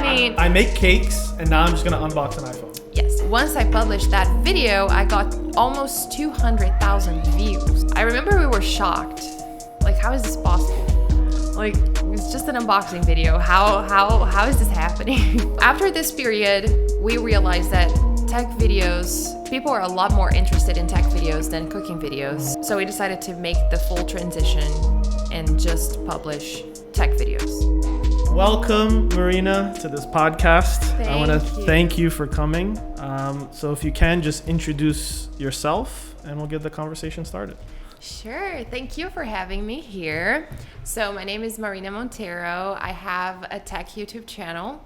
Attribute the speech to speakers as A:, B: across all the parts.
A: mean,
B: I make cakes, and now I'm just gonna unbox an iPhone.
A: yes. Once I published that video, I got almost 200,000 views. I remember we were shocked. Like, how is this possible? Like, it's just an unboxing video. How is this happening? After this period, we realized that tech videos, people are a lot more interested in tech videos than cooking videos. So we decided to make the full transition and just publish tech videos.
B: Welcome, Marina, to this podcast. I want to
A: Thank you.
B: thank you for coming. So if you can, just introduce yourself, and we'll get the conversation started.
A: Sure. Thank you for having me here. So my name is Marina Monteiro. I have a tech YouTube channel.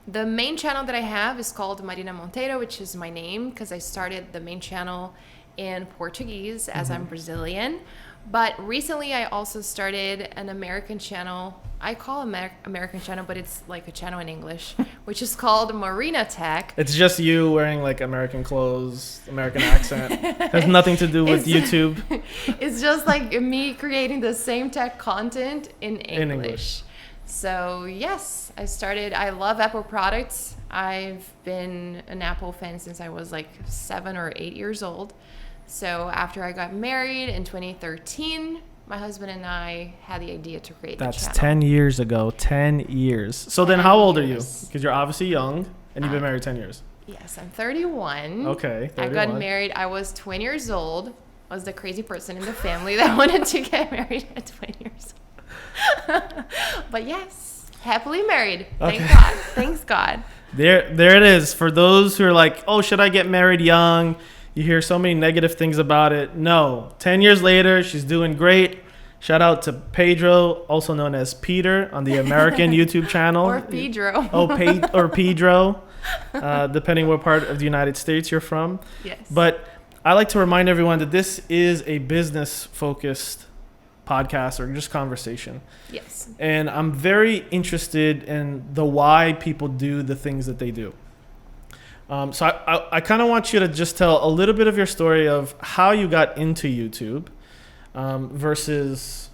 A: The main channel that I have is called Marina Monteiro, which is my name because I started the main channel in Portuguese as I'm Brazilian. But recently I also started an American channel. I call American channel, but it's like a channel in English, which is called Marina Tech.
B: It's just you wearing like American clothes, American accent. Has nothing to do with YouTube.
A: It's just like me creating the same tech content in English. So yes, I love Apple products. I've been an Apple fan since I was like 7 or 8 years old. So after I got married in 2013, my husband and I had the idea to create the channel.
B: That's 10 years ago. 10 years. So then how old are you? Because you're obviously young, and you've been married 10 years.
A: Yes, I'm 31.
B: Okay, 31.
A: I got married. I was 20 years old. I was the crazy person in the family that wanted to get married at 20 years old. But yes, happily married.
B: Okay.
A: Thank God. Thanks God.
B: There it is. For those who are like, oh, should I get married young? You hear so many negative things about it. No. 10 years later, she's doing great. Shout out to Pedro, also known as Peter, on the American YouTube channel.
A: Or Pedro.
B: Or Pedro, depending what part of the United States you're from.
A: Yes.
B: But I like to remind everyone that this is a business-focused podcast or just conversation.
A: Yes.
B: And I'm very interested in the why people do the things that they do. So I kind of want you to just tell a little bit of your story of how you got into YouTube versus,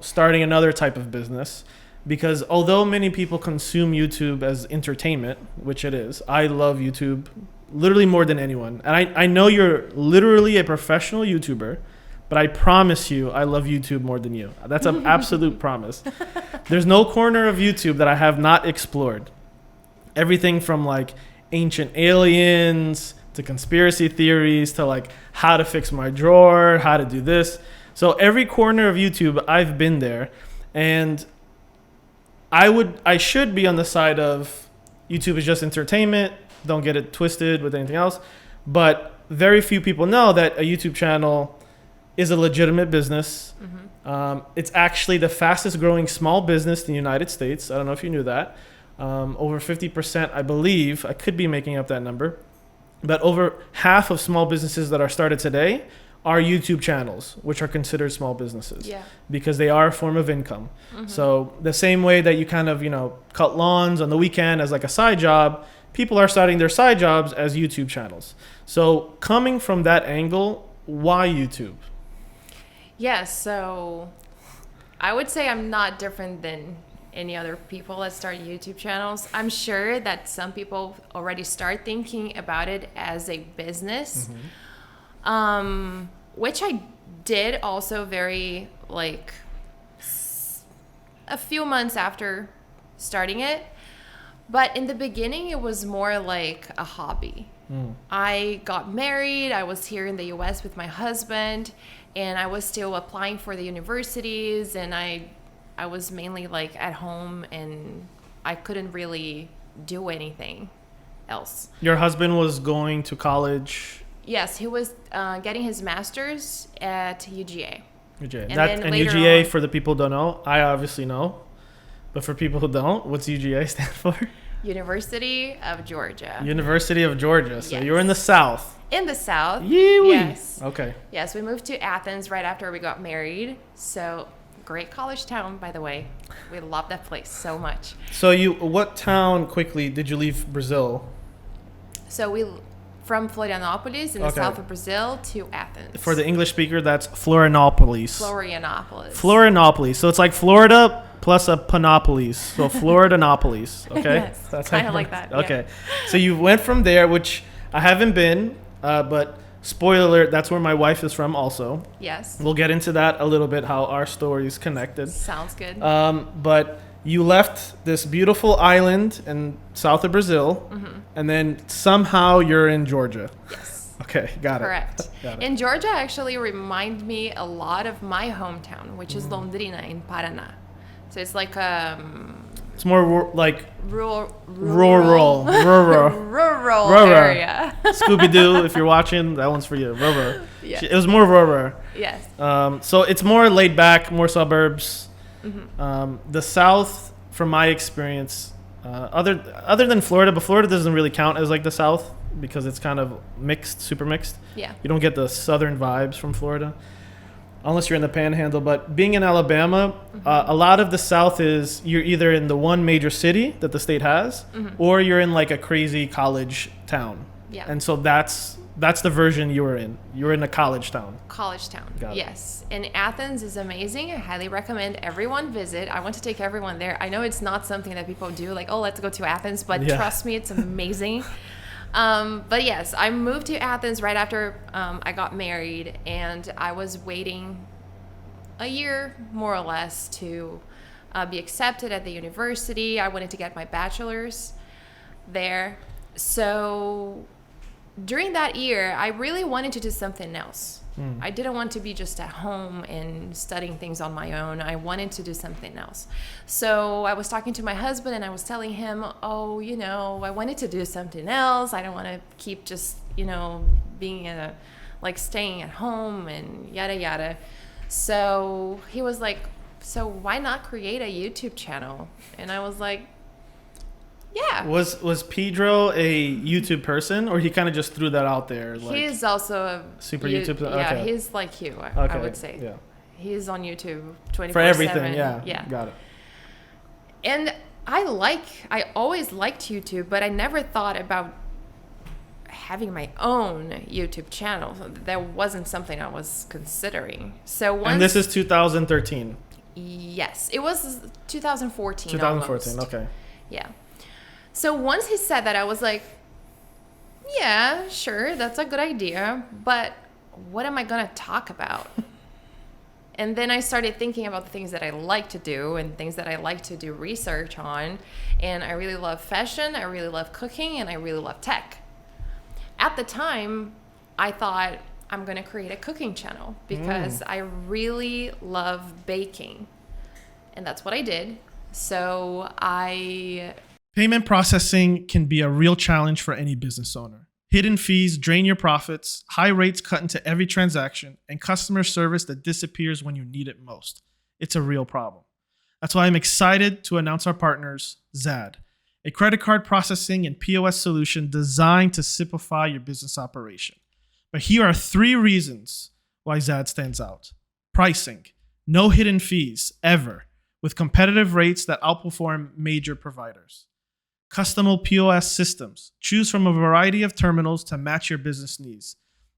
B: starting another type of business. Because although many people consume YouTube as entertainment, which it is, I love YouTube literally more than anyone. And I know you're literally a professional YouTuber, but I promise you I love YouTube more than you. That's an absolute promise. There's no corner of YouTube that I have not explored. Everything from like ancient aliens to conspiracy theories to like how to fix my drawer, how to do this. So every corner of YouTube, I've been there, and I should be on the side of YouTube is just entertainment. Don't get it twisted with anything else. But very few people know that a YouTube channel is a legitimate business. Mm-hmm. It's actually the fastest growing small business in the United States. I don't know if you knew that. Over 50%, I believe, I could be making up that number, but over half of small businesses that are started today are YouTube channels, which are considered small businesses because they are a form of income. Mm-hmm. So the same way that you kind of, cut lawns on the weekend as like a side job, people are starting their side jobs as YouTube channels. So coming from that angle, why YouTube?
A: Yes, so I would say I'm not different than any other people that start YouTube channels. I'm sure that some people already start thinking about it as a business, which I did also very like a few months after starting it. But in the beginning, it was more like a hobby. I got married. I was here in the US with my husband, and I was still applying for the universities, and I was mainly like at home, and I couldn't really do anything else.
B: Your husband was going to college?
A: Yes, he was getting his master's at UGA.
B: UGA. And UGA, for the people who don't know, I obviously know. But for people who don't, what's UGA stand for?
A: University of Georgia.
B: University of Georgia. So
A: yes.
B: you're in the South.
A: In the South.
B: Yee-wee.
A: Yes.
B: Okay.
A: Yes, we moved to Athens right after we got married. So great college town, by the way. We love that place so much.
B: So what town quickly did you leave Brazil?
A: So from Florianopolis in the south of Brazil to Athens.
B: For the English speaker, that's Florianopolis.
A: Florianopolis.
B: Florianopolis. So it's like Florida, plus a Panopolis. So Floridanopolis. Okay.
A: Yes,
B: That's
A: kind
B: how
A: of
B: you-
A: like that.
B: Okay. So you went from there, which I haven't been, but spoiler alert, that's where my wife is from also.
A: Yeah. Yes.
B: We'll get into that a little bit, how our story is connected.
A: Sounds good.
B: But you left this beautiful island in south of Brazil, and then somehow you're in Georgia.
A: Yes.
B: Okay, got
A: Correct.
B: it. Got it.
A: And Georgia actually remind me a lot of my hometown, which is Londrina in Paraná. So it's like
B: It's more like
A: rural
B: rural
A: area.
B: Scooby Doo. If you're watching, that one's for you. Rural.
A: Yes.
B: It was more rural.
A: Yes.
B: So it's more laid back, more suburbs. The South, from my experience, other than Florida, but Florida doesn't really count as like the South because it's kind of mixed, super mixed.
A: Yeah.
B: You don't get the southern vibes from Florida unless you're in the Panhandle. But being in Alabama, a lot of the South is you're either in the one major city that the state has, or you're in like a crazy college town.
A: Yeah.
B: And so that's the version you were in. You were in a college town.
A: College town.
B: Got it.
A: Yes. And Athens is amazing. I highly recommend everyone visit. I want to take everyone there. I know it's not something that people do, like, oh, let's go to Athens, but
B: Yeah.
A: trust me, it's amazing. But yes, I moved to Athens right after I got married, and I was waiting a year, more or less, to be accepted at the university. I wanted to get my bachelor's there. So during that year, I really wanted to do something else. I didn't want to be just at home and studying things on my own. I wanted to do something else. So I was talking to my husband and I was telling him, oh, I wanted to do something else. I don't want to keep just, being staying at home and yada, yada. So he was like, so why not create a YouTube channel? And I was like, yeah.
B: Was Pedro a YouTube person, or he kind of just threw that out there? Like,
A: He's also a
B: super YouTube.
A: Yeah,
B: Okay.
A: he's like you, I would say.
B: Yeah.
A: He's on YouTube 24/7.
B: For everything, yeah. Got it.
A: And I always liked YouTube, but I never thought about having my own YouTube channel. That wasn't something I was considering. So once,
B: And this is 2013.
A: yes, it was 2014.
B: 2014.
A: Almost.
B: Okay.
A: Yeah. So once he said that, I was like, yeah, sure, that's a good idea, but what am I going to talk about? And then I started thinking about the things that I like to do and things that I like to do research on. And I really love fashion, I really love cooking, and I really love tech. At the time, I thought I'm going to create a cooking channel because I really love baking. And that's what I did. So
B: Payment processing can be a real challenge for any business owner. Hidden fees drain your profits, high rates cut into every transaction, and customer service that disappears when you need it most. It's a real problem. That's why I'm excited to announce our partners, Zaad, a credit card processing and POS solution designed to simplify your business operation. But here are 3 reasons why Zaad stands out. Pricing, no hidden fees, ever, with competitive rates that outperform major providers. Customizable POS systems. Choose from a variety of terminals to match your business needs.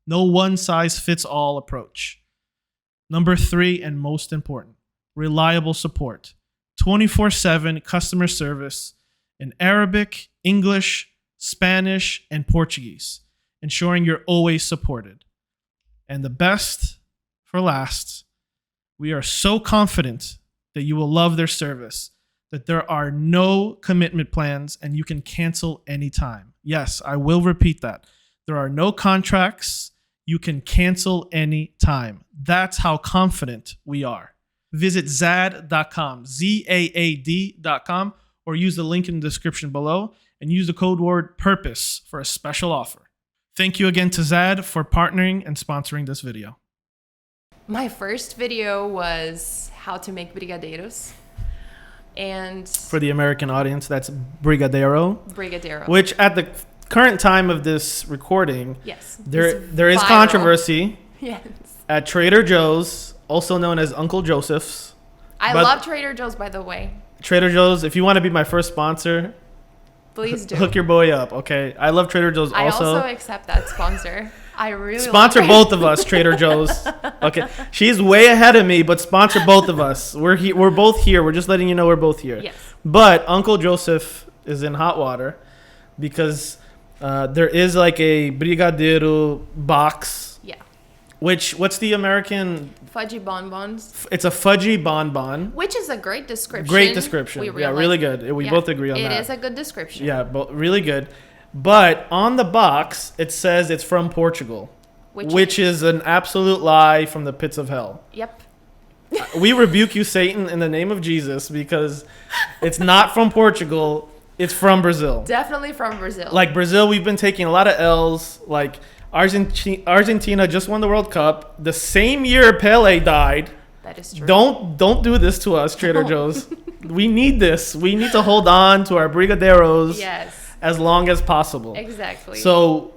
B: No one-size-fits-all approach. Number 3, and most important, reliable support. 24/7 customer service in Arabic, English, Spanish, and Portuguese, ensuring you're always supported. And the best for last, we are so confident that you will love their service that there are no commitment plans and you can cancel anytime. Yes, I will repeat that. There are no contracts. You can cancel anytime. That's how confident we are. Visit Zaad.com, ZAAD.com, or use the link in the description below and use the code word PURPOSE for a special offer. Thank you again to Zaad for partnering and sponsoring this video.
A: my first video was how to make brigadeiros. And
B: For the American audience, that's Brigadeiro.
A: Brigadeiro.
B: Which at the current time of this recording,
A: Yes.
B: there is
A: viral.
B: controversy
A: Yes.
B: at Trader Joe's, also known as Uncle Joseph's.
A: I
B: But-
A: love Trader Joe's, by the way.
B: Trader Joe's, if you want to be my first sponsor,
A: Please do.
B: Hook your boy up, okay? I love Trader Joe's
A: I
B: also.
A: also accept that sponsor. I really
B: Sponsor
A: love
B: both of us, Trader Joe's. Okay. She's way ahead of me, but sponsor both of us. We're both here. We're just letting you know we're both here.
A: Yes.
B: But Uncle Joseph is in hot water because there is like a Brigadeiro box.
A: Yeah.
B: What's the American?
A: Fudgy bonbons.
B: It's a fudgy bonbon.
A: Which is a great description.
B: Great description.
A: We
B: Yeah, really good. We both agree on that.
A: It is a good description.
B: Yeah, but really good. But on the box, it says it's from Portugal, which is an absolute lie from the pits of hell.
A: Yep.
B: We rebuke you, Satan, in the name of Jesus, because it's not from Portugal. It's from Brazil.
A: Definitely from Brazil.
B: Like Brazil, we've been taking a lot of L's. Like Argentina just won the World Cup. The same year Pele died.
A: That is true.
B: Don't do this to us, Trader Joe's. We need this. We need to hold on to our Brigadeiros.
A: Yes.
B: As long as possible.
A: Exactly.
B: So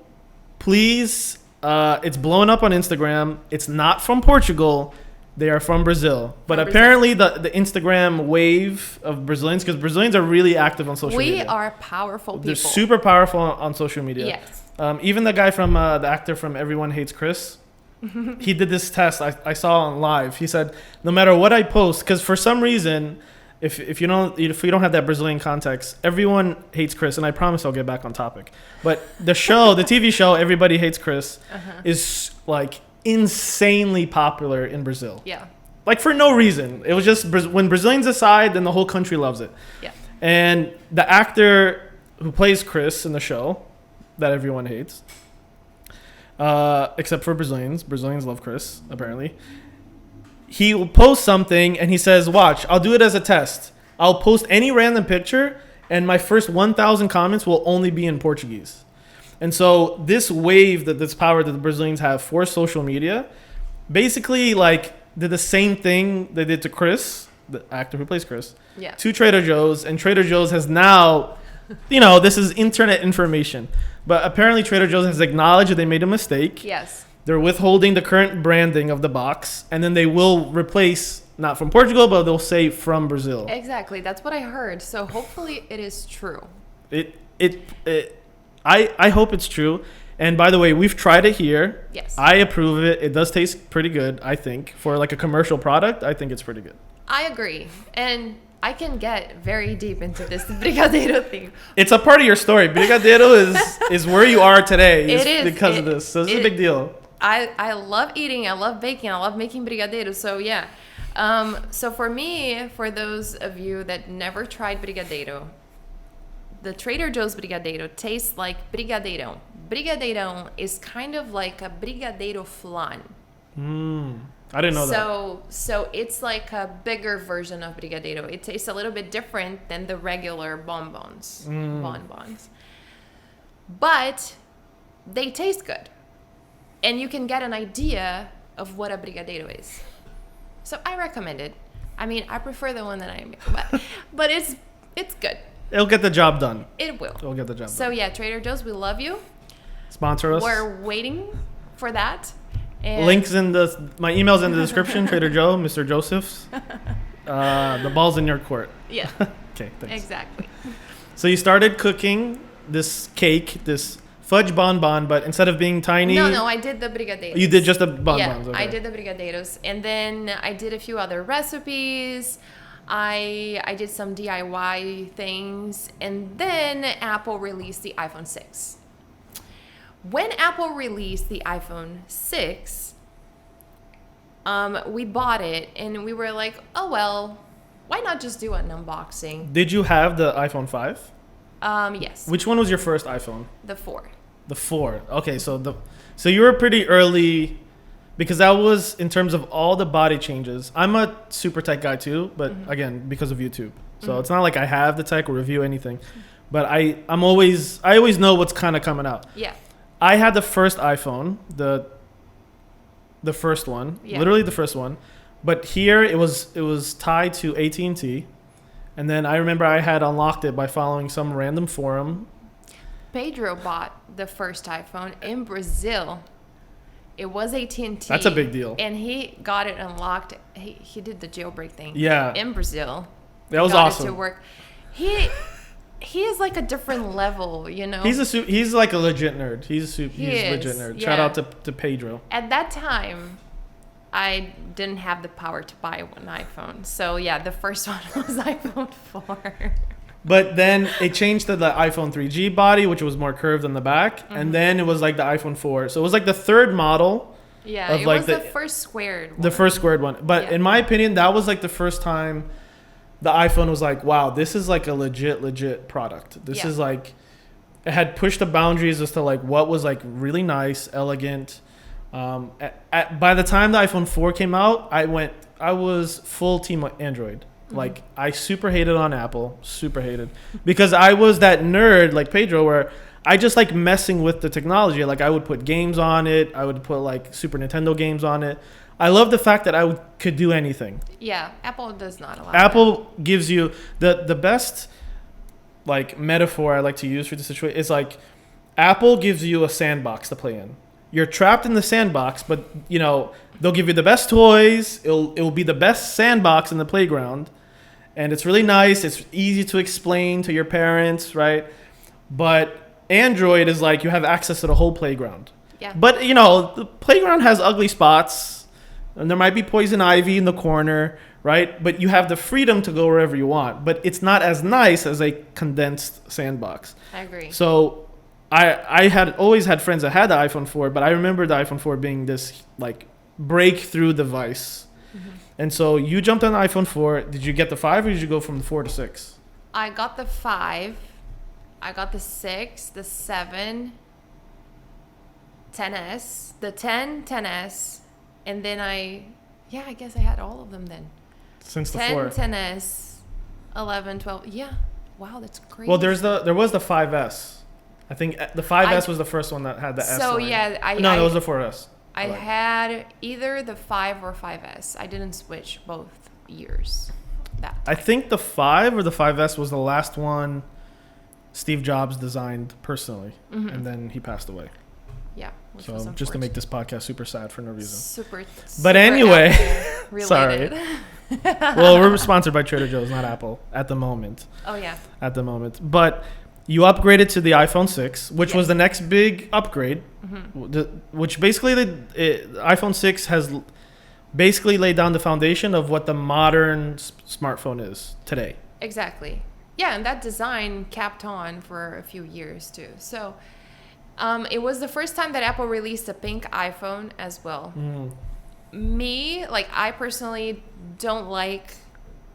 B: please, it's blown up on Instagram. It's not from Portugal. They are from Brazil. But apparently the Instagram wave of Brazilians, because Brazilians are really active on social media.
A: We are powerful people.
B: They're super powerful on social media.
A: Yes.
B: Even the guy from, the actor from Everyone Hates Chris, he did this test I saw on live. He said, no matter what I post, because for some reason, if you don't have that Brazilian context, Everyone Hates Chris, and I promise I'll get back on topic. But the TV show Everybody Hates Chris, is like insanely popular in Brazil.
A: Yeah.
B: Like for no reason. It was just when Brazilians decide, then the whole country loves it.
A: Yeah.
B: And the actor who plays Chris in the show that everyone hates, except for Brazilians love Chris apparently. He will post something and he says, watch, I'll do it as a test. I'll post any random picture and my first 1,000 comments will only be in Portuguese. And so this wave, this power that the Brazilians have for social media, basically like did the same thing they did to Chris, the actor who plays Chris, to Trader Joe's. And Trader Joe's has now, this is internet information. But apparently Trader Joe's has acknowledged that they made a mistake.
A: Yes.
B: They're withholding the current branding of the box, and then they will replace, not from Portugal, but they'll say from Brazil.
A: Exactly. That's what I heard. So hopefully it is true.
B: I hope it's true. And by the way, we've tried it here.
A: Yes.
B: I approve of it. It does taste pretty good, I think. For like a commercial product, I think it's pretty good.
A: I agree. And I can get very deep into this Brigadeiro thing.
B: It's a part of your story. Brigadeiro is where you are today.
A: It is.
B: Because of this. So this is a big deal.
A: I love eating. I love baking. I love making Brigadeiro. So yeah. So for me, for those of you that never tried Brigadeiro, the Trader Joe's Brigadeiro tastes like Brigadeiro. Brigadeiro is kind of like a Brigadeiro flan.
B: I didn't know that.
A: So it's like a bigger version of Brigadeiro. It tastes a little bit different than the regular bonbons. But they taste good. And you can get an idea of what a Brigadeiro is. So I recommend it. I mean, I prefer the one that I make, but it's good.
B: It'll get the job done.
A: It will.
B: It'll get the job done.
A: So yeah, Trader Joe's, we love you.
B: Sponsor us.
A: We're waiting for that. And
B: Links my email's in the description. Trader Joe, Mr. Joseph's. The ball's in your court.
A: Yeah.
B: Okay, thanks.
A: Exactly.
B: So you started cooking this cake, this fudge bonbon, but instead of being tiny...
A: No, I did the Brigadeiros.
B: You did just the bonbons.
A: Yeah,
B: okay.
A: I did the Brigadeiros. And then I did a few other recipes. I did some DIY things. And then Apple released the iPhone 6. When Apple released the iPhone 6, we bought it and we were like, oh, well, why not just do an unboxing?
B: Did you have the iPhone 5?
A: Yes.
B: Which one was your first iPhone?
A: The 4.
B: The 4. Okay, so you were pretty early, because that was in terms of all the body changes. I'm a super tech guy too, but again, because of YouTube. So it's not like I have the tech or review anything, but I always know what's kind of coming out.
A: Yeah.
B: I had the first iPhone, the first one, literally the first one, but here it was tied to AT&T, and then I remember I had unlocked it by following some random forum.
A: Pedro bought the first iPhone in Brazil. It was AT&T.
B: That's a big deal.
A: And he got it unlocked. He did the jailbreak thing.
B: Yeah.
A: In Brazil.
B: That was
A: got
B: awesome.
A: it to work. He he is like a different level, you know.
B: He's like a legit nerd. He's a
A: Is,
B: legit nerd.
A: yeah.
B: Shout out to Pedro.
A: At that time, I didn't have the power to buy one iPhone. So yeah, the first one was iPhone 4.
B: But then it changed to the iPhone 3G body, which was more curved on the back, and then it was like the iPhone 4. So it was like the third model.
A: Yeah,
B: of
A: it
B: like
A: was the first squared one.
B: The first squared one. But
A: Yeah.
B: in my opinion, that was like the first time the iPhone was like, wow, this is like a legit product. This
A: Yeah.
B: is like, it had pushed the boundaries as to like what was like really nice, elegant. By the time the iPhone 4 came out, I was full team Android. Like I super hated on Apple, super hated, because I was that nerd like Pedro where I just like messing with the technology. Like I would put games on it. I would put like Super Nintendo games on it. I love the fact that could do anything.
A: Yeah, Apple does not allow
B: Apple gives you the best like metaphor I like to use for the situation is like Apple gives you a sandbox to play in. You're trapped in the sandbox, but you know, they'll give you the best toys. It'll be the best sandbox in the playground. And it's really nice. It's easy to explain to your parents, right? But Android is like you have access to the whole playground.
A: Yeah.
B: But you know, the playground has ugly spots, and there might be poison ivy in the corner, right? But you have the freedom to go wherever you want. But it's not as nice as a condensed sandbox.
A: I agree.
B: So I had always had friends that had the iPhone 4, but I remember the iPhone 4 being this like breakthrough device. And so you jumped on the iPhone 4. Did you get the 5 or did you go from the 4 to 6?
A: I got the 5. I got the 6, the 7, 10S, the 10, 10S, and then I guess I had all of them then.
B: Since the
A: 10,
B: 4.
A: 10S, 11, 12. Yeah. Wow, that's crazy.
B: Well, there was the 5S. I think the 5S was the first one that had the S.
A: So
B: line.
A: yeah,
B: No, it was the 4S.
A: I had either the 5 or 5S. I didn't switch both years.
B: I think the 5 or the 5S was the last one Steve Jobs designed personally, and then he passed away.
A: Yeah. Which
B: So
A: was
B: just to make this podcast super sad for no reason.
A: super.
B: But anyway,
A: Apple
B: sorry.
A: related.
B: Well, we're sponsored by Trader Joe's, not Apple, at the moment.
A: Oh yeah.
B: At the moment, but you upgraded to the iPhone 6, which was the next big upgrade, which basically the iPhone 6 has basically laid down the foundation of what the modern smartphone is today.
A: Exactly. Yeah, and that design kept on for a few years too. So it was the first time that Apple released a pink iPhone as well. Me, like I personally don't like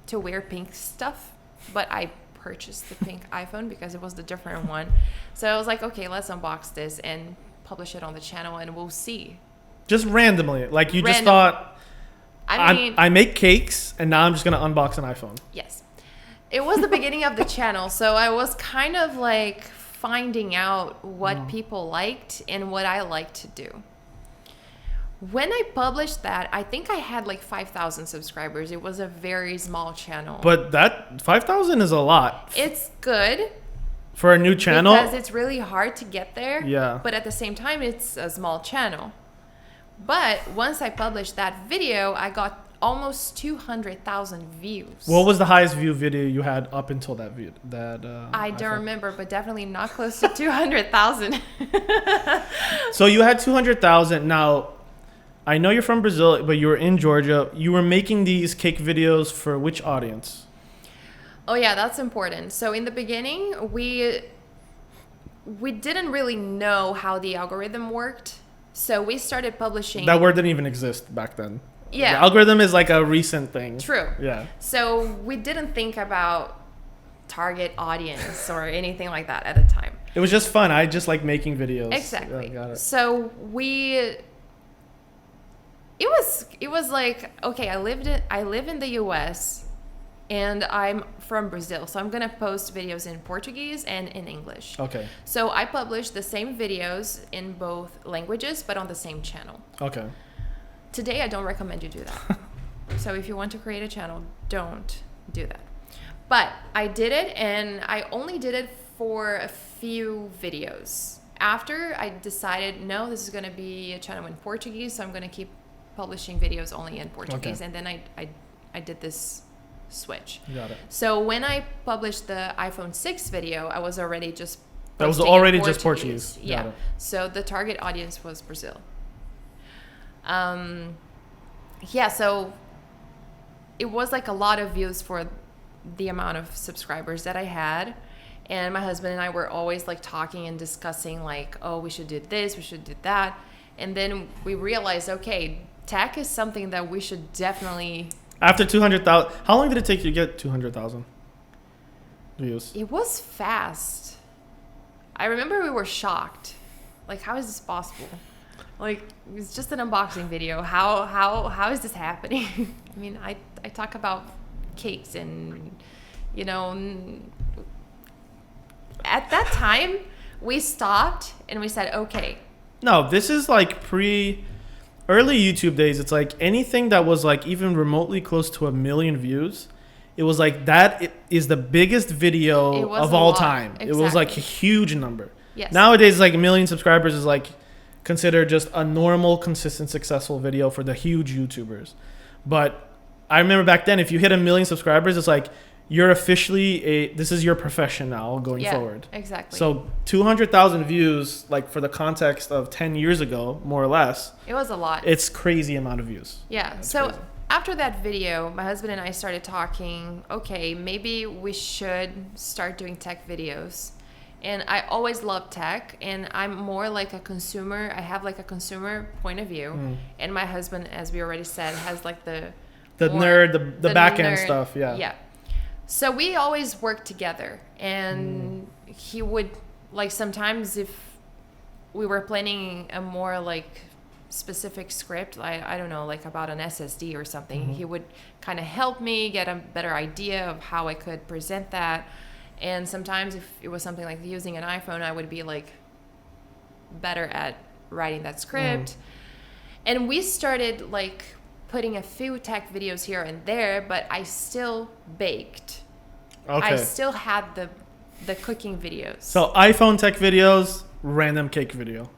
A: to wear pink stuff, but I purchased the pink iPhone because it was the different one. So I was like, okay, let's unbox this and publish it on the channel and we'll see.
B: Just randomly, like you just thought, I make cakes and now I'm just going to unbox an iPhone.
A: Yes. It was the beginning of the channel, so I was kind of like finding out what people liked and what I liked to do. When I published that, I think I had like 5,000 subscribers. It was a very small channel.
B: But that 5,000 is a lot.
A: It's good.
B: For a new channel?
A: Because it's really hard to get there.
B: Yeah.
A: But at the same time, it's a small channel. But once I published that video, I got almost 200,000 views.
B: What was the highest view video you had up until that video?
A: I don't remember, but definitely not close to 200,000.
B: So you had 200,000. Now, I know you're from Brazil, but you were in Georgia. You were making these cake videos for which audience?
A: Oh yeah, that's important. So in the beginning, we didn't really know how the algorithm worked. So we started publishing.
B: That word didn't even exist back then.
A: Yeah.
B: The algorithm is like a recent thing.
A: True.
B: Yeah.
A: So we didn't think about target audience or anything like that at the time.
B: It was just fun. I just like making videos.
A: Exactly.
B: Yeah, got it.
A: So it was like, okay, I live in the US and I'm from Brazil, so I'm gonna post videos in Portuguese and in English.
B: Okay.
A: So I published the same videos in both languages, but on the same channel.
B: Okay.
A: Today, I don't recommend you do that. So if you want to create a channel, don't do that. But I did it, and I only did it for a few videos. After I decided, no, this is gonna be a channel in Portuguese, so I'm gonna keep publishing videos only in Portuguese.
B: Okay.
A: And then I did this switch.
B: Got it.
A: So when I published the iPhone 6 video, I was already just
B: That was
A: posting in
B: already just Portuguese. Got
A: Yeah.
B: it.
A: So the target audience was Brazil. Yeah, so it was like a lot of views for the amount of subscribers that I had. And my husband and I were always like talking and discussing like, oh, we should do this, we should do that. And then we realized, okay, tech is something that we should definitely...
B: After 200,000, how long did it take you to get 200,000 views?
A: It was fast. I remember we were shocked. Like, how is this possible? Like, it's just an unboxing video. How is this happening? I mean, I talk about cakes and, you know, at that time, we stopped and we said, okay.
B: No, this is like early YouTube days. It's like anything that was like even remotely close to 1 million views, it was like that is the biggest video of all time.
A: Exactly.
B: It was like a huge number.
A: Yes.
B: Nowadays, like 1 million subscribers is like considered just a normal, consistent, successful video for the huge YouTubers. But I remember back then, if you hit 1 million subscribers, it's like you're officially this is your profession now going forward.
A: Exactly.
B: So 200,000 views, like for the context of 10 years ago, more or less.
A: It was a lot.
B: It's crazy amount of views.
A: Yeah.
B: That's
A: So
B: crazy.
A: after that video, my husband and I started talking, okay, maybe we should start doing tech videos. And I always loved tech, and I'm more like a consumer. I have like a consumer point of view. And my husband, as we already said, has like the
B: nerd, the back end
A: nerd,
B: stuff. Yeah.
A: Yeah. So we always worked together, and he would, like, sometimes if we were planning a more like specific script, I don't know, like about an SSD or something, he would kind of help me get a better idea of how I could present that. And sometimes if it was something like using an iPhone, I would be like better at writing that script. And we started like putting a few tech videos here and there, but I still baked.
B: Okay.
A: I still had the cooking videos.
B: So iPhone tech videos, random cake video.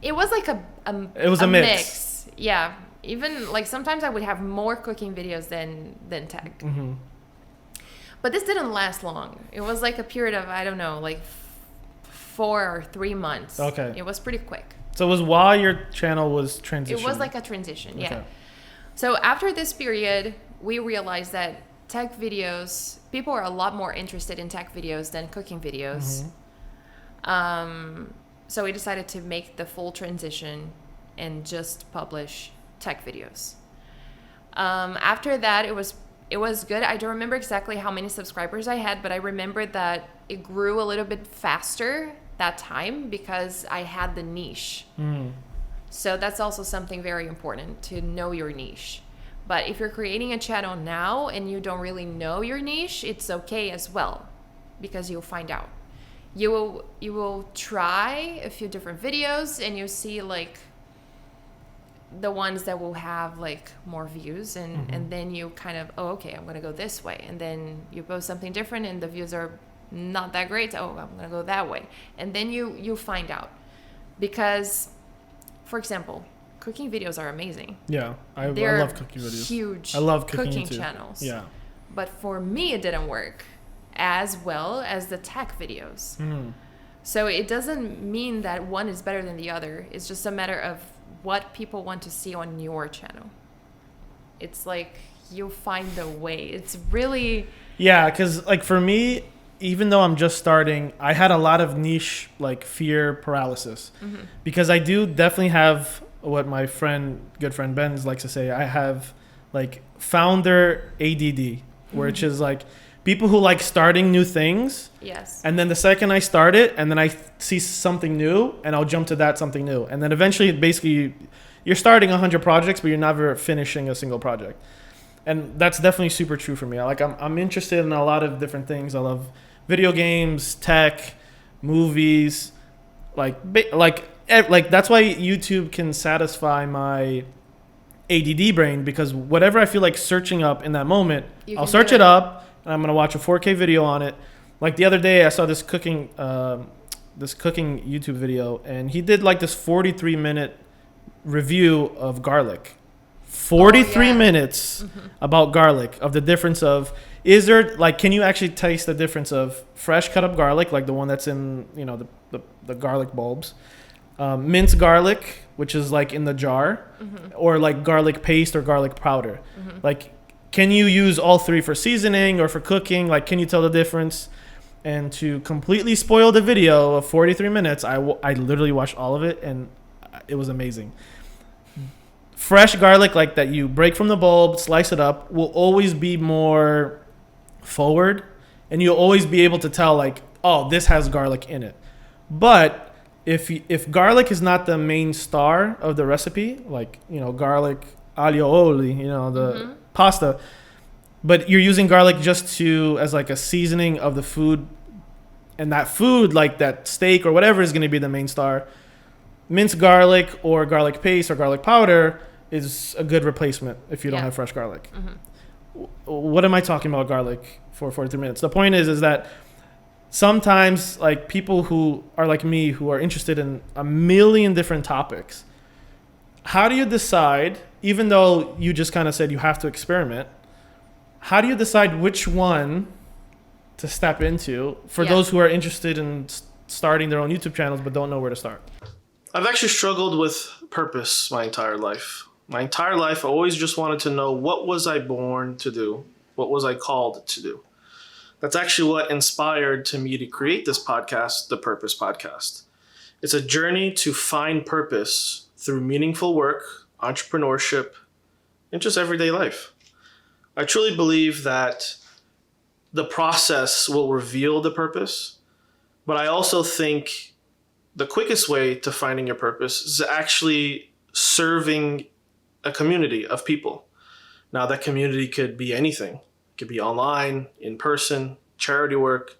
A: It was like
B: It was a mix.
A: Yeah. Even like sometimes I would have more cooking videos than tech. But this didn't last long. It was like a period of, I don't know, like 4 or 3 months.
B: Okay.
A: It was pretty quick.
B: So it was while your channel was transitioning.
A: It was like a transition, yeah.
B: Okay.
A: So after this period, we realized that tech videos, people are a lot more interested in tech videos than cooking videos. So we decided to make the full transition and just publish tech videos. After that, it was good. I don't remember exactly how many subscribers I had, but I remember that it grew a little bit faster that time because I had the niche. So that's also something very important, to know your niche. But if you're creating a channel now and you don't really know your niche, it's okay as well, because you'll find out. You will try a few different videos and you'll see like the ones that will have like more views, and then you kind of, oh, okay, I'm gonna go this way, and then you post something different and the views are not that great, oh, I'm gonna go that way, and then you find out. Because, for example, cooking videos are amazing.
B: Yeah, I love cooking videos.
A: Huge.
B: I love cooking
A: channels.
B: Yeah.
A: But for me, it didn't work as well as the tech videos. So it doesn't mean that one is better than the other. It's just a matter of what people want to see on your channel. It's like you'll find the way. It's really...
B: Yeah, because like for me, even though I'm just starting, I had a lot of niche like fear paralysis, because I do definitely have what my good friend Ben likes to say. I have like founder ADD, which is like people who like starting new things.
A: Yes.
B: And then the second I start it, and then I see something new, and I'll jump to that something new. And then eventually, basically, you're starting 100 projects, but you're never finishing a single project. And that's definitely super true for me. I'm interested in a lot of different things. I love video games, tech, movies, like that's why YouTube can satisfy my ADD brain, because whatever I feel like searching up in that moment, I'll search it up, and I'm gonna watch a 4K video on it. Like the other day, I saw this cooking YouTube video, and he did like this 43-minute review of garlic. 43
A: yeah.
B: minutes about garlic, of the difference of, is there, like, can you actually taste the difference of fresh cut up garlic, like the one that's in, you know, the garlic bulbs, minced garlic, which is like in the jar, or like garlic paste or garlic powder. Like, can you use all three for seasoning or for cooking? Like, can you tell the difference? And to completely spoil the video of 43 minutes, I literally watched all of it, and it was amazing. Fresh garlic, like that you break from the bulb, slice it up, will always be more forward, and you'll always be able to tell, like, oh, this has garlic in it. But if garlic is not the main star of the recipe, like, you know, garlic aglio olio, you know, the pasta, but you're using garlic just to as like a seasoning of the food, and that food, like that steak or whatever, is going to be the main star. Minced garlic or garlic paste or garlic powder is a good replacement if you don't have fresh garlic. What am I talking about garlic for 43 minutes? The point is that sometimes, like, people who are like me, who are interested in a million different topics, how do you decide, even though you just kind of said you have to experiment, how do you decide which one to step into for those who are interested in starting their own YouTube channels but don't know where to start?
C: I've actually struggled with purpose my entire life. My entire life, I always just wanted to know, what was I born to do? What was I called to do? That's actually what inspired to me to create this podcast, the Purpose Podcast. It's a journey to find purpose through meaningful work, entrepreneurship, and just everyday life. I truly believe that the process will reveal the purpose, but I also think the quickest way to finding your purpose is actually serving a community of people. Now, that community could be anything. It could be online, in person, charity work,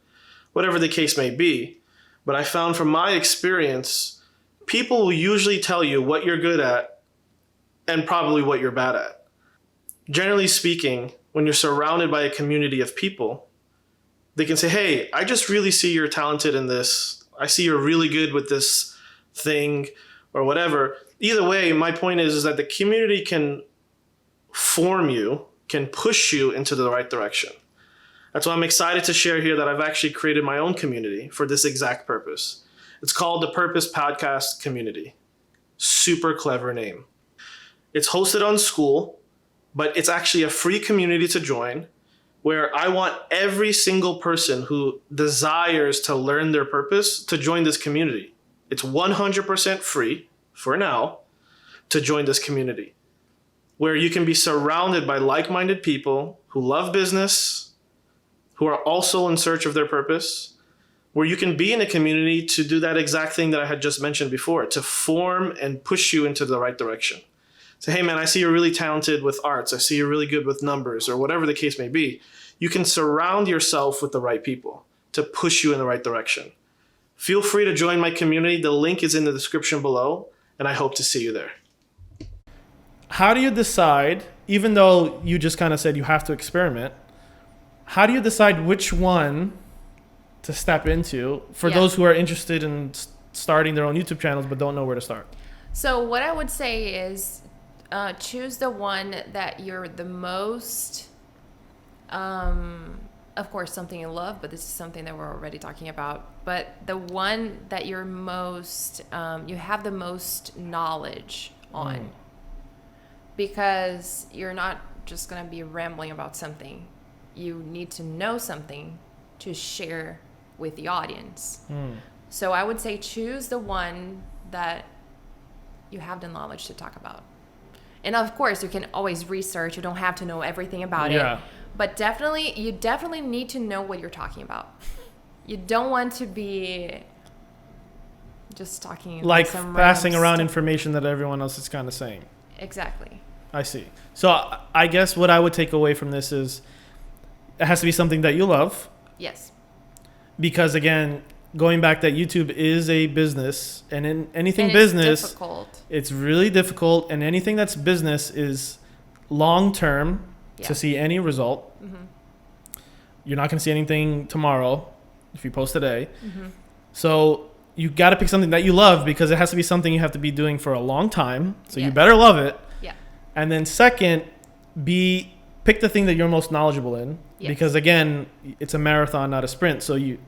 C: whatever the case may be. But I found from my experience, people will usually tell you what you're good at and probably what you're bad at. Generally speaking, when you're surrounded by a community of people, they can say, hey, I just really see you're talented in this. I see you're really good with this thing or whatever. Either way, my point is that the community can form you, can push you into the right direction. That's why I'm excited to share here that I've actually created my own community for this exact purpose. It's called the Purpose Podcast Community. Super clever name. It's hosted on SKOOL, but it's actually a free community to join, where I want every single person who desires to learn their purpose to join this community. It's 100% free for now to join this community, where you can be surrounded by like-minded people who love business, who are also in search of their purpose, where you can be in a community to do that exact thing that I had just mentioned before, to form and push you into the right direction. Say, hey man, I see you're really talented with arts. I see you're really good with numbers, or whatever the case may be. You can surround yourself with the right people to push you in the right direction. Feel free to join my community. The link is in the description below, and I hope to see you there.
B: How do you decide, even though you just kind of said you have to experiment, how do you decide which one to step into for those who are interested in starting their own YouTube channels but don't know where to start?
A: So what I would say is choose the one that you're the most, of course, something you love, but this is something that we're already talking about. But the one that you're most, you have the most knowledge on. Because you're not just going to be rambling about something. You need to know something to share with the audience. So I would say choose the one that you have the knowledge to talk about. And of course, you can always research. You don't have to know everything about it. But you definitely need to know what you're talking about. You don't want to be just talking
B: like
A: some
B: passing
A: random
B: around
A: stuff.
B: information that everyone else is kind of saying.
A: Exactly.
B: I see. So I guess what I would take away from this is it has to be something that you love.
A: Yes.
B: Because again, going back, that YouTube is a business, and in anything
A: And
B: business,
A: it's difficult.
B: it's really difficult, and anything that's business is long term to see any result. You're not going to see anything tomorrow if you post today. So you got to pick something that you love, because it has to be something you have to be doing for a long time. So you better love it.
A: Yeah.
B: And then second, pick the thing that you're most knowledgeable in,
A: Yes.
B: because again, it's a marathon, not a sprint. So you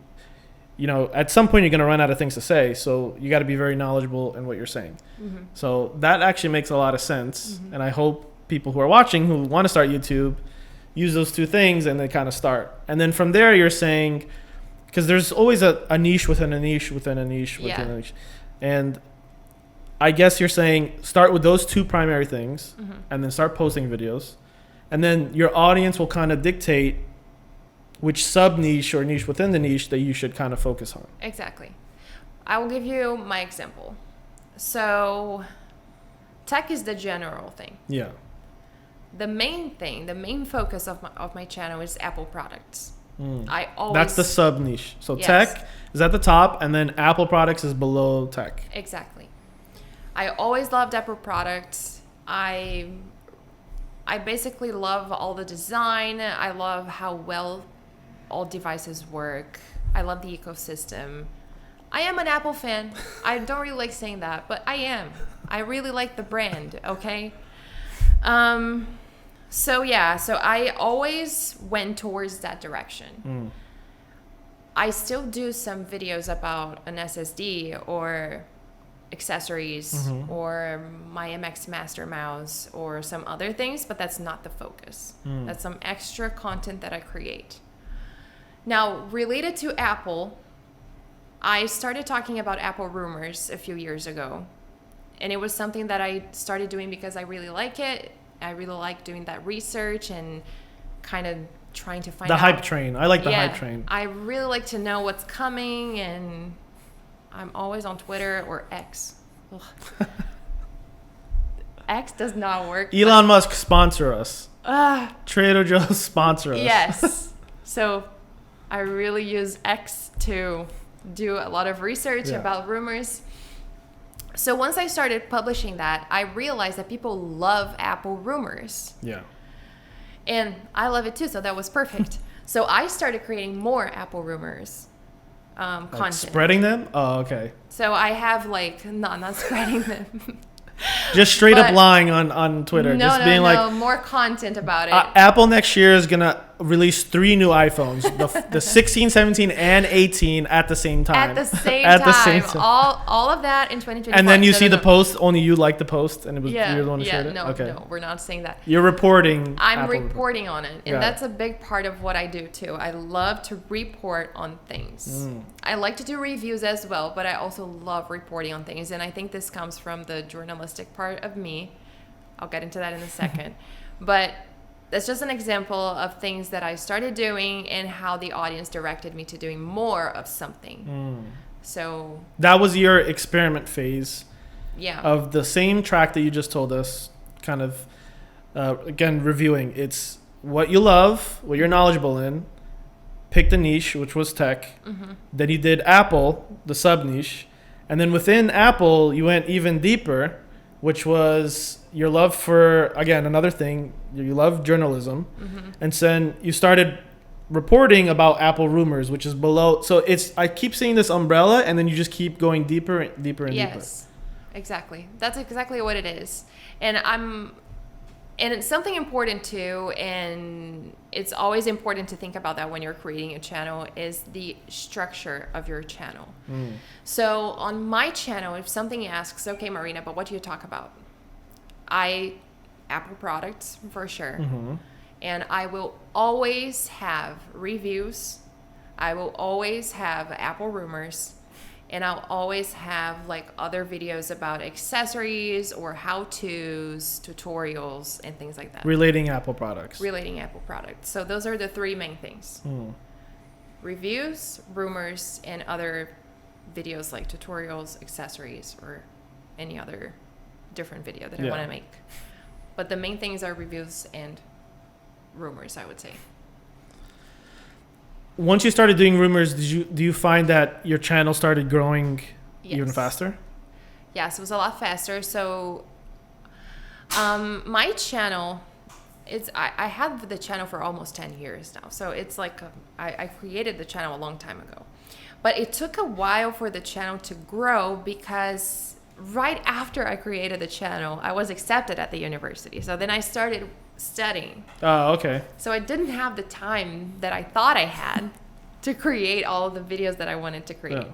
B: know, at some point you're going to run out of things to say. So you got to be very knowledgeable in what you're saying.
A: Mm-hmm.
B: So that actually makes a lot of sense.
A: Mm-hmm.
B: And I hope people who are watching who want to start YouTube use those two things and they kind of start. And then from there you're saying, because there's always a niche within a niche within a niche within a niche. And I guess you're saying start with those two primary things and then start posting videos. And then your audience will kind of dictate which sub niche or niche within the niche that you should kind of focus on.
A: Exactly. I will give you my example. So tech is the general thing.
B: Yeah.
A: The main focus of my channel is Apple products. I always
B: That's the sub niche. So
A: Yes.
B: tech is at the top and then Apple products is below tech.
A: Exactly. I always loved Apple products. I basically love all the design. I love how well all devices work. I love the ecosystem. I am an Apple fan. I don't really like saying that, but I am. I really like the brand, okay? So I always went towards that direction. I still do some videos about an SSD or accessories or my MX Master mouse or some other things, but that's not the focus. That's some extra content that I create. Now, related to Apple, I started talking about Apple rumors a few years ago. And it was something that I started doing because I really like it. I really like doing that research and kind of trying to find
B: The
A: out.
B: hype train. I like the hype train.
A: I really like to know what's coming, and I'm always on Twitter or X. X does not work.
B: Elon Musk sponsor us.
A: Ah,
B: Trader Joe's sponsor us.
A: yes. So I really use X to do a lot of research about rumors. So once I started publishing that, I realized that people love Apple rumors.
B: Yeah.
A: And I love it too, so that was perfect. So I started creating more Apple rumors
B: Like
A: content.
B: spreading them? Oh, okay.
A: So I have not spreading them.
B: Just straight
A: But-
B: up lying on Twitter. Just being like,
A: more content about it.
B: Apple next year is going to release 3 new iPhones, the 16, 17, and 18 at the same time.
A: At the same
B: At
A: time.
B: the same time.
A: All of that in 2024.
B: And then you see
A: No.
B: the post, only you like the post, and it was you're the one who shared it?
A: No,
B: Okay.
A: no, we're not saying that.
B: You're reporting.
A: I'm
B: Apple
A: reporting on it, and
B: Got
A: that's a big part of what I do too. I love to report on things. I like to do reviews as well, but I also love reporting on things, and I think this comes from the journalistic part of me. I'll get into that in a second. But that's just an example of things that I started doing and how the audience directed me to doing more of something. So
B: That was your experiment phase
A: yeah.
B: of the same track that you just told us, kind of, again, reviewing. It's what you love, what you're knowledgeable in, pick the niche, which was tech. Then you did Apple, the sub niche. And then within Apple, you went even deeper, which was your love for, again, another thing, you love journalism. And then you started reporting about Apple rumors, which is below. So I keep seeing this umbrella, and then you just keep going deeper and deeper and deeper.
A: Yes, exactly. That's exactly what it is. And it's something important too, and it's always important to think about that when you're creating a channel, is the structure of your channel. So on my channel, if something asks, okay, Marina, but what do you talk about? Apple products for sure. And I will always have reviews. I will always have Apple rumors. And I'll always have like other videos about accessories or how-tos, tutorials, and things like that.
B: Relating Apple products.
A: Relating Apple products. So those are the 3 main things. Reviews, rumors, and other videos like tutorials, accessories, or any other different video that I want to make. But the main things are reviews and rumors, I would say.
B: Once you started doing rumors, do you find that your channel started growing even
A: Yes.
B: faster?
A: Yes, it was a lot faster. So my channel, I have the channel for almost 10 years now. So it's like I created the channel a long time ago. But it took a while for the channel to grow because right after I created the channel, I was accepted at the university. So then I started studying.
B: Oh, okay.
A: So I didn't have the time that I thought I had to create all of the videos that I wanted to create.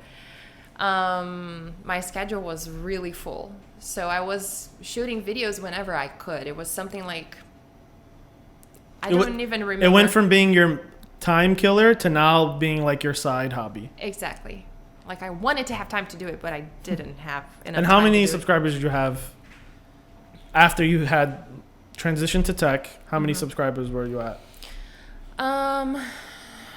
A: My schedule was really full. So I was shooting videos whenever I could. It was something like, I don't even remember.
B: It went from being your time killer to now being like your side hobby.
A: Exactly. Like I wanted to have time to do it, but I didn't have enough.
B: And how
A: time
B: many
A: to do
B: subscribers did you have after you had transitioned to tech? How many subscribers were you at?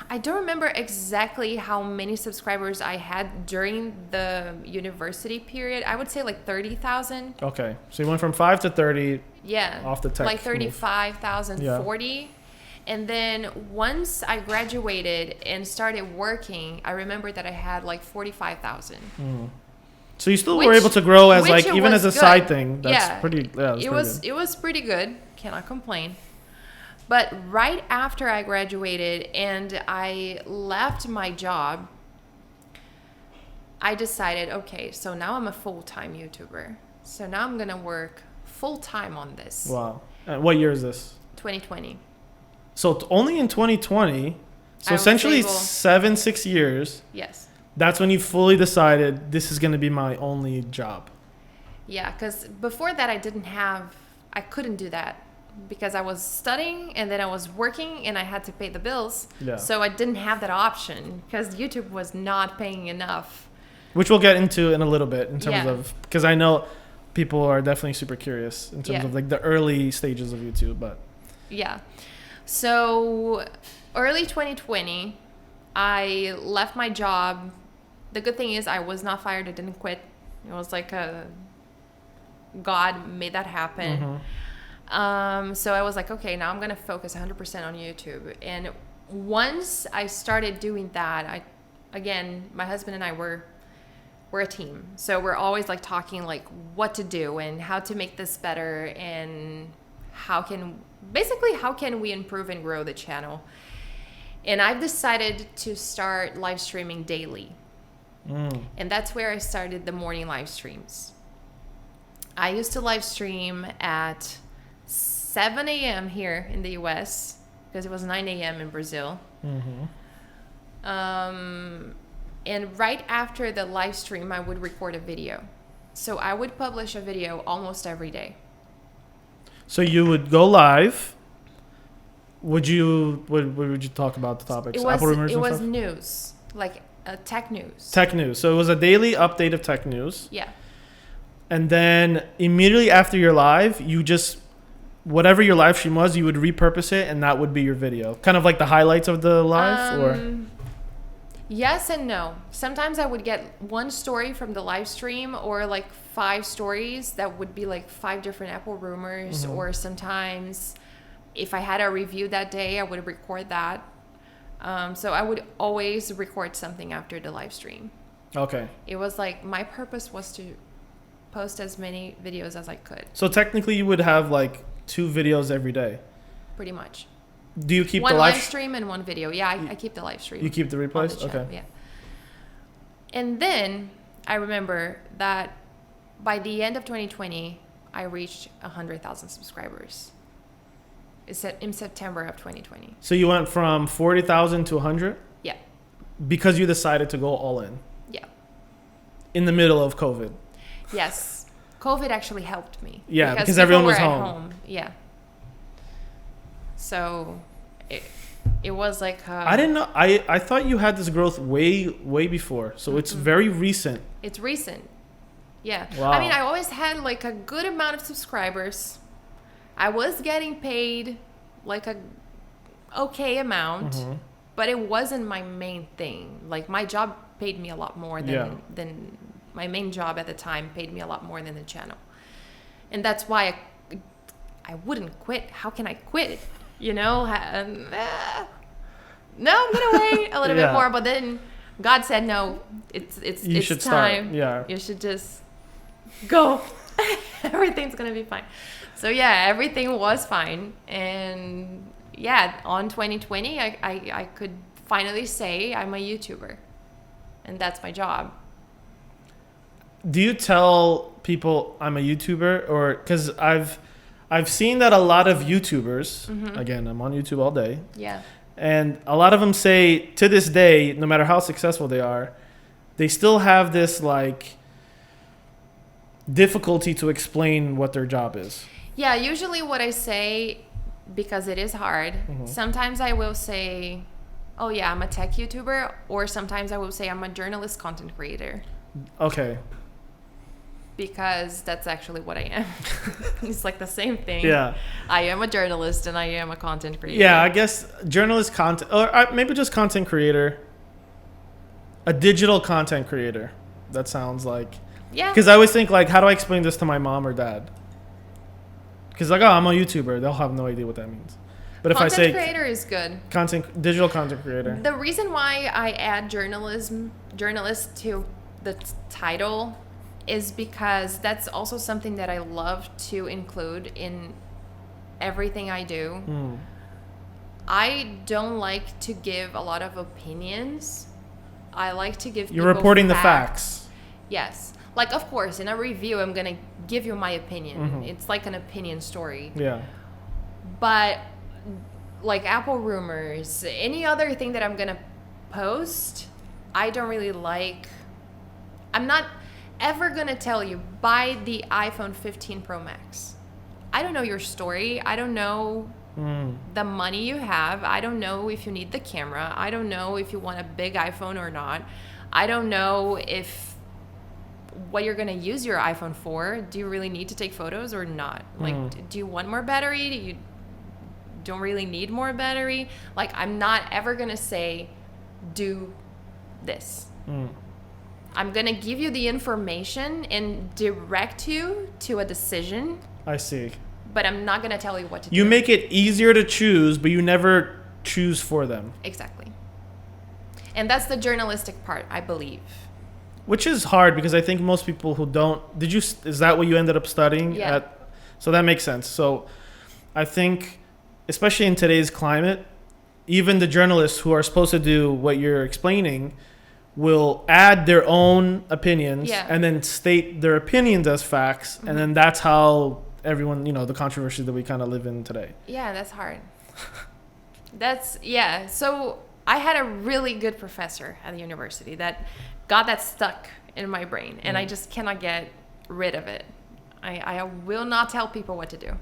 A: I don't remember exactly how many subscribers I had during the university period. I would say like 30,000.
B: Okay. So you went from 5 to 30.
A: Yeah.
B: Off the tech.
A: Like 35,000,
B: Yeah.
A: 40. And then once I graduated and started working, I remember that I had like 45,000.
B: So you still were able to grow as
A: which
B: like
A: it
B: even
A: was
B: as a
A: good.
B: side thing. That's
A: Yeah.
B: pretty. Yeah,
A: It was pretty good. Cannot complain. But right after I graduated and I left my job, I decided, okay, so now I'm a full-time YouTuber. So now I'm going to work full-time on this.
B: Wow. What year is this?
A: 2020.
B: So only in 2020. So
A: I was
B: essentially
A: able-
B: 6 years.
A: Yes.
B: That's when you fully decided this is going to be my only job.
A: Yeah, because before that I couldn't do that because I was studying and then I was working and I had to pay the bills.
B: Yeah.
A: So I didn't have that option because YouTube was not paying enough.
B: Which we'll get into in a little bit in terms
A: Yeah.
B: of, because I know people are definitely super curious in terms
A: Yeah.
B: of like the early stages of YouTube, but
A: Yeah. So early 2020, I left my job. The good thing is I was not fired. I didn't quit. It was like God made that happen. So I was like, okay, now I'm going to focus 100% on YouTube. And once I started doing that, again, my husband and I we're a team. So we're always like talking like what to do and how to make this better and how can we improve and grow the channel. And I've decided to start live streaming daily. And that's where I started the morning live streams. I used to live stream at 7 a.m. here in the US because it was 9 a.m. in Brazil. And right after the live stream, I would record a video. So I would publish a video almost every day.
B: so you would go live. What would you talk about the topics? Apple rumors
A: It
B: and
A: was
B: stuff?
A: news, like tech news.
B: Tech news. So it was a daily update of tech news.
A: Yeah.
B: And then immediately after your live, you just, whatever your live stream was, you would repurpose it and that would be your video. Kind of like the highlights of the live or?
A: Yes and no. Sometimes I would get one story from the live stream or like 5 stories that would be like 5 different Apple rumors. Or sometimes if I had a review that day, I would record that. So I would always record something after the live stream.
B: Okay.
A: It was like my purpose was to post as many videos as I could,
B: So technically you would have like 2 videos every day.
A: pretty much.
B: Do you keep
A: One
B: the
A: live stream and one video. Yeah, I keep the live stream.
B: You keep the
A: on
B: replays?
A: the channel,
B: Okay.
A: Yeah. And then I remember that by the end of 2020, I reached 100,000 subscribers. It's in September of 2020.
B: So you went from 40,000 to 100
A: Yeah.
B: because you decided to go all in
A: Yeah.
B: in the middle of COVID.
A: Yes. COVID actually helped me.
B: Yeah, because
A: people
B: everyone
A: were
B: was
A: at
B: home.
A: Yeah. So it was like
B: I didn't know. I thought you had this growth way before. So it's very recent.
A: it's recent. Yeah.
B: Wow.
A: I mean, I always had like a good amount of subscribers. I was getting paid like a okay amount, but it wasn't my main thing. Like my job paid me a lot more than my main job at the time paid me a lot more than the channel. And that's why I wouldn't quit. How can I quit? You know, no, I'm gonna wait a little bit more. But then God said, no,
B: You should
A: time.
B: start. Yeah.
A: You should just go. Everything's gonna be fine. So yeah, everything was fine. And yeah, on 2020, I could finally say I'm a YouTuber, and that's my job.
B: do you tell people I'm a YouTuber, or because I've seen that a lot of YouTubers, again, I'm on YouTube all day,
A: Yeah.
B: and a lot of them say to this day, no matter how successful they are, they still have this like difficulty to explain what their job is.
A: Yeah, usually what I say, because it is hard, sometimes I will say, oh yeah, I'm a tech YouTuber, or sometimes I will say I'm a journalist content creator,
B: Okay.
A: because that's actually what I am. It's like the same thing.
B: Yeah.
A: I am a journalist and I am a content creator.
B: Yeah, I guess journalist content, or maybe just content creator. A digital content creator. That sounds like.
A: Yeah.
B: Because I always think like, how do I explain this to my mom or dad? Because like, oh, I'm a YouTuber. They'll have no idea what that means. But if I say
A: content creator is good.
B: digital content creator.
A: The reason why I add journalist to the title is because that's also something that I love to include in everything I do. I don't like to give a lot of opinions. I like to give
B: You're
A: people
B: reporting the facts.
A: Yes. Like, of course, in a review, I'm going to give you my opinion. It's like an opinion story.
B: Yeah.
A: But like Apple rumors, any other thing that I'm going to post, I don't really like. I'm not ever going to tell you, buy the iPhone 15 Pro Max. I don't know your story. I don't know the money you have. I don't know if you need the camera. I don't know if you want a big iPhone or not. I don't know if what you're going to use your iPhone for. Do you really need to take photos or not? Like, do you want more battery? Do you don't really need more battery? Like, I'm not ever going to say, do this. I'm going to give you the information and direct you to a decision,
B: I see.
A: but I'm not going to tell you what to do.
B: You make it easier to choose, but you never choose for them.
A: Exactly. And that's the journalistic part, I believe.
B: Which is hard because I think most people who don't, is that what you ended up studying?
A: Yeah.
B: So that makes sense. So I think, especially in today's climate, even the journalists who are supposed to do what you're explaining will add their own opinions and then state their opinions as facts. And then that's how everyone, the controversy that we kind of live in today.
A: Yeah, that's hard. So I had a really good professor at the university that got that stuck in my brain, and I just cannot get rid of it. I will not tell people what to do.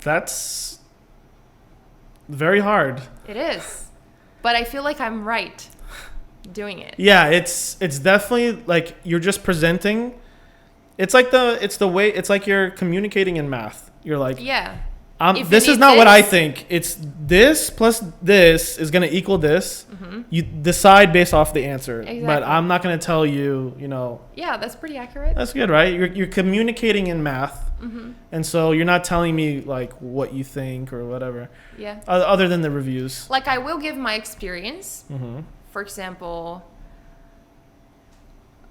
B: That's very hard.
A: It is. But I feel like I'm right doing it.
B: Yeah, it's definitely like you're just presenting. It's like you're communicating in math. You're like,
A: Yeah.
B: this is not what I think. It's this plus this is going to equal this. You decide based off the answer.
A: Exactly.
B: But I'm not going to tell you,
A: Yeah, that's pretty accurate.
B: That's good, right? You're communicating in math. And so you're not telling me like what you think or whatever.
A: Yeah.
B: Other than the reviews.
A: Like, I will give my experience. For example,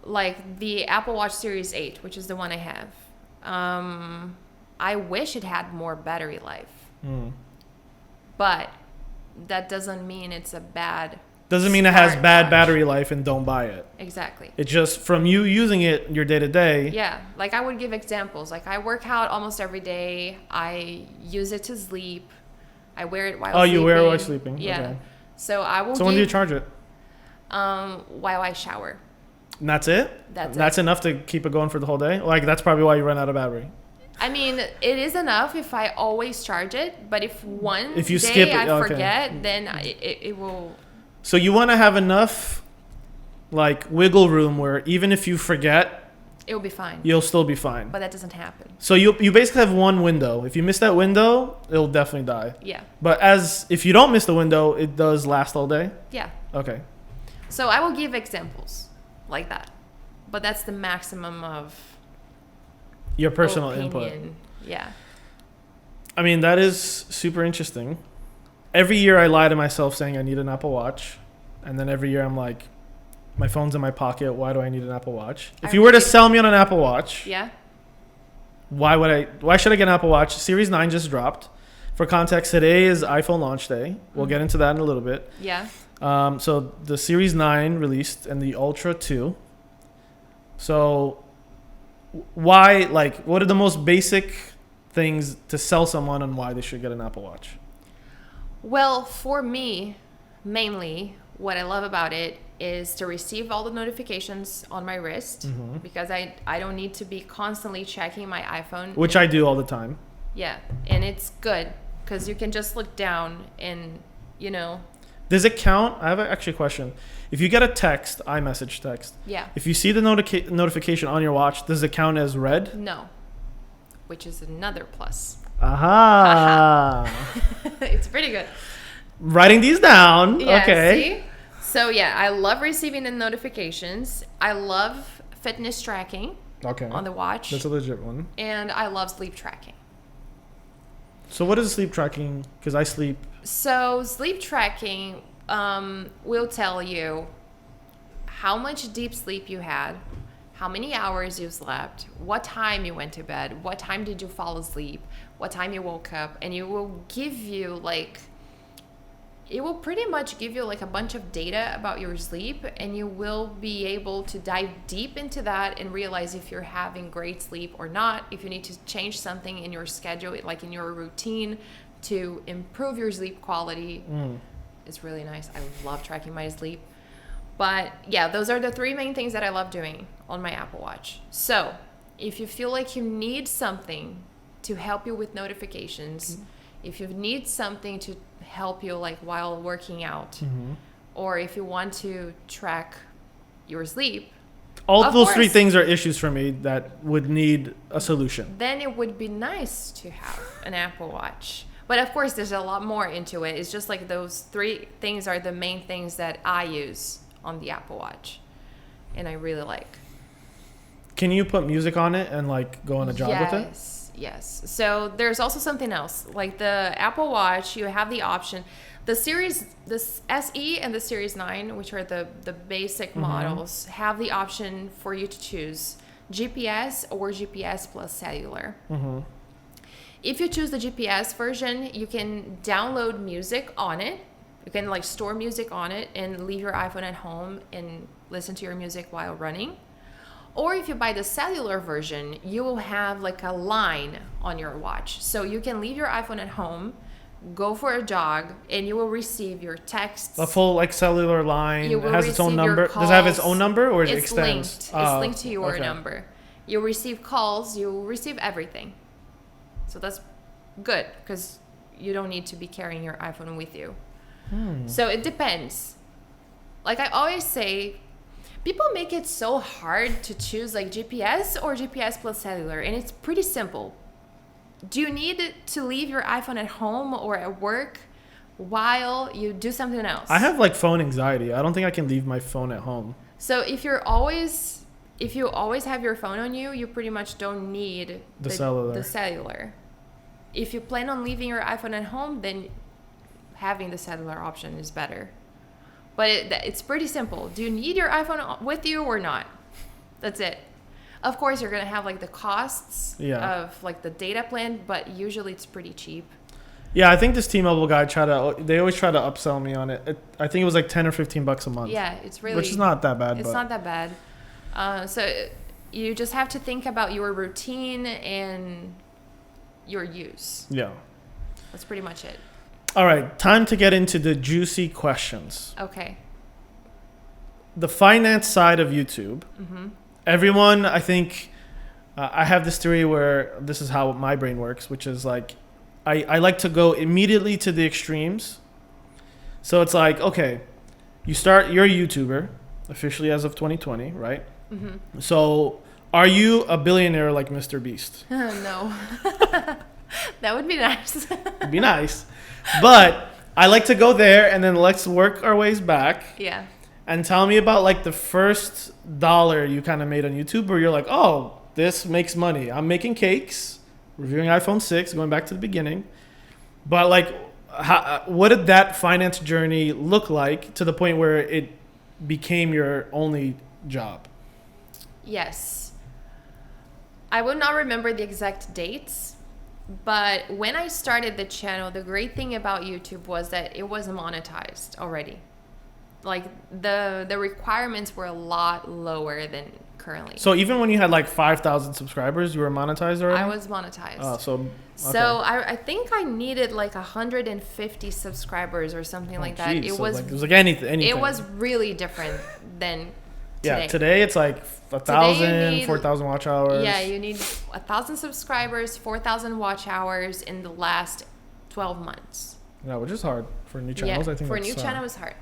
A: like the Apple Watch Series 8, which is the one I have. I wish it had more battery life. But that doesn't mean it's a bad...
B: Doesn't mean it has bad
A: watch.
B: battery life and don't buy it.
A: Exactly.
B: It's just from you using it your day to day.
A: Yeah. Like, I would give examples. Like, I work out almost every day. I use it to sleep. I wear it while sleeping.
B: Oh, you wear it while sleeping.
A: Yeah.
B: Okay.
A: So I will
B: So when do you charge it?
A: while I shower.
B: And that's it?
A: That's
B: enough to keep it going for the whole day? Like, that's probably why you run out of battery.
A: I mean, it is enough if I always charge it, but if
B: you
A: day
B: skip it,
A: I
B: okay.
A: forget, then it will...
B: So you want to have enough, like, wiggle room where even if you forget,
A: It will be fine.
B: you'll still be fine.
A: But that doesn't happen.
B: So you basically have one window. If you miss that window, it'll definitely die.
A: Yeah.
B: But if you don't miss the window, it does last all day?
A: Yeah.
B: Okay.
A: So I will give examples like that. But that's the maximum of
B: Your personal
A: opinion.
B: input.
A: Yeah.
B: I mean, that is super interesting. Every year I lie to myself saying I need an Apple Watch. And then every year I'm like, my phone's in my pocket. Why do I need an Apple Watch? If you were to sell me on an Apple Watch,
A: Yeah.
B: why should I get an Apple Watch? Series 9 just dropped. For context, today is iPhone launch day. We'll get into that in a little bit.
A: Yeah.
B: So the Series 9 released and the Ultra 2. So why, like, what are the most basic things to sell someone on why they should get an Apple Watch?
A: Well, for me, mainly, what I love about it is to receive all the notifications on my wrist because I don't need to be constantly checking my iPhone.
B: Which I do all the time.
A: Yeah, and it's good because you can just look down and, you know.
B: Does it count? I have actually a question. If you get a text, iMessage text,
A: Yeah.
B: if you see the notification on your watch, does it count as read?
A: No, which is another plus.
B: Aha.
A: It's pretty good.
B: Writing these down.
A: Yeah,
B: Okay.
A: see? So, yeah, I love receiving the notifications. I love fitness tracking
B: Okay.
A: on the watch.
B: That's a legit one.
A: And I love sleep tracking.
B: So what is sleep tracking? Because I sleep.
A: So sleep tracking will tell you how much deep sleep you had, how many hours you slept, what time you went to bed, what time did you fall asleep, what time you woke up, and it will give you like, it will pretty much give you like a bunch of data about your sleep, and you will be able to dive deep into that and realize if you're having great sleep or not, if you need to change something in your schedule, like in your routine to improve your sleep quality. It's really nice. I love tracking my sleep. But yeah, those are the three main things that I love doing on my Apple Watch. So if you feel like you need something to help you with notifications, if you need something to help you like while working out, or if you want to track your sleep,
B: All
A: of
B: those three
A: course,
B: things are issues for me that would need a solution.
A: then it would be nice to have an Apple Watch. But of course, there's a lot more into it. It's just like those three things are the main things that I use on the Apple Watch, and I really like.
B: Can you put music on it and like go on a jog with it?
A: Yes. So there's also something else. Like the Apple Watch, you have the option. The SE and the Series 9, which are the basic models, have the option for you to choose GPS or GPS plus cellular. If you choose the GPS version, you can download music on it. You can like store music on it and leave your iPhone at home and listen to your music while running. Or if you buy the cellular version, you will have like a line on your watch. So you can leave your iPhone at home, go for a jog, and you will receive your texts.
B: A full like cellular line
A: You will
B: has its own
A: receive your
B: number. Does it have its
A: calls.
B: own number or it
A: It's
B: extends?
A: linked.
B: Oh,
A: It's linked to your
B: okay.
A: number. You'll receive calls. You'll receive everything. So that's good because you don't need to be carrying your iPhone with you. So it depends. Like I always say, people make it so hard to choose like GPS or GPS plus cellular, and it's pretty simple. Do you need to leave your iPhone at home or at work while you do something else?
B: I have like phone anxiety. I don't think I can leave my phone at home.
A: So if you always have your phone on you, you pretty much don't need
B: The cellular.
A: The cellular. If you plan on leaving your iPhone at home, then having the cellular option is better. But it's pretty simple. Do you need your iPhone with you or not? That's it. Of course, you're going to have like the costs of like the data plan, but usually it's pretty cheap.
B: Yeah, I think this T-Mobile guy they always try to upsell me on it. I think it was like 10 or 15 bucks a month.
A: Yeah, it's really...
B: Which is not that bad.
A: It's not that bad. So you just have to think about your routine and your use.
B: Yeah.
A: That's pretty much it.
B: All right, time to get into the juicy questions.
A: Okay.
B: The finance side of YouTube. Everyone, I think, I have this theory where this is how my brain works, which is like, I like to go immediately to the extremes. So it's like, okay, you're a YouTuber, officially as of 2020, right? So are you a billionaire like Mr. Beast?
A: No. That would be nice.
B: It'd be nice. But I like to go there and then let's work our ways back.
A: Yeah.
B: And tell me about like the first dollar you kind of made on YouTube where you're like, oh, this makes money. I'm making cakes, reviewing iPhone 6, going back to the beginning. But like, what did that finance journey look like to the point where it became your only job?
A: Yes. I would not remember the exact dates, but when I started the channel, the great thing about YouTube was that it was monetized already. Like the requirements were a lot lower than currently.
B: So even when you had like 5,000 subscribers, you were monetized already?
A: I was monetized.
B: Oh, okay.
A: So I think I needed like 150 subscribers or something like that.
B: Geez. It was like anything.
A: It was really different than today.
B: Yeah, today it's like 1,000, 4,000 watch hours.
A: Yeah, you need 1,000 subscribers, 4,000 watch hours in the last 12 months.
B: Yeah, which is hard for new channels.
A: Yeah,
B: I think
A: for a new channel it's hard.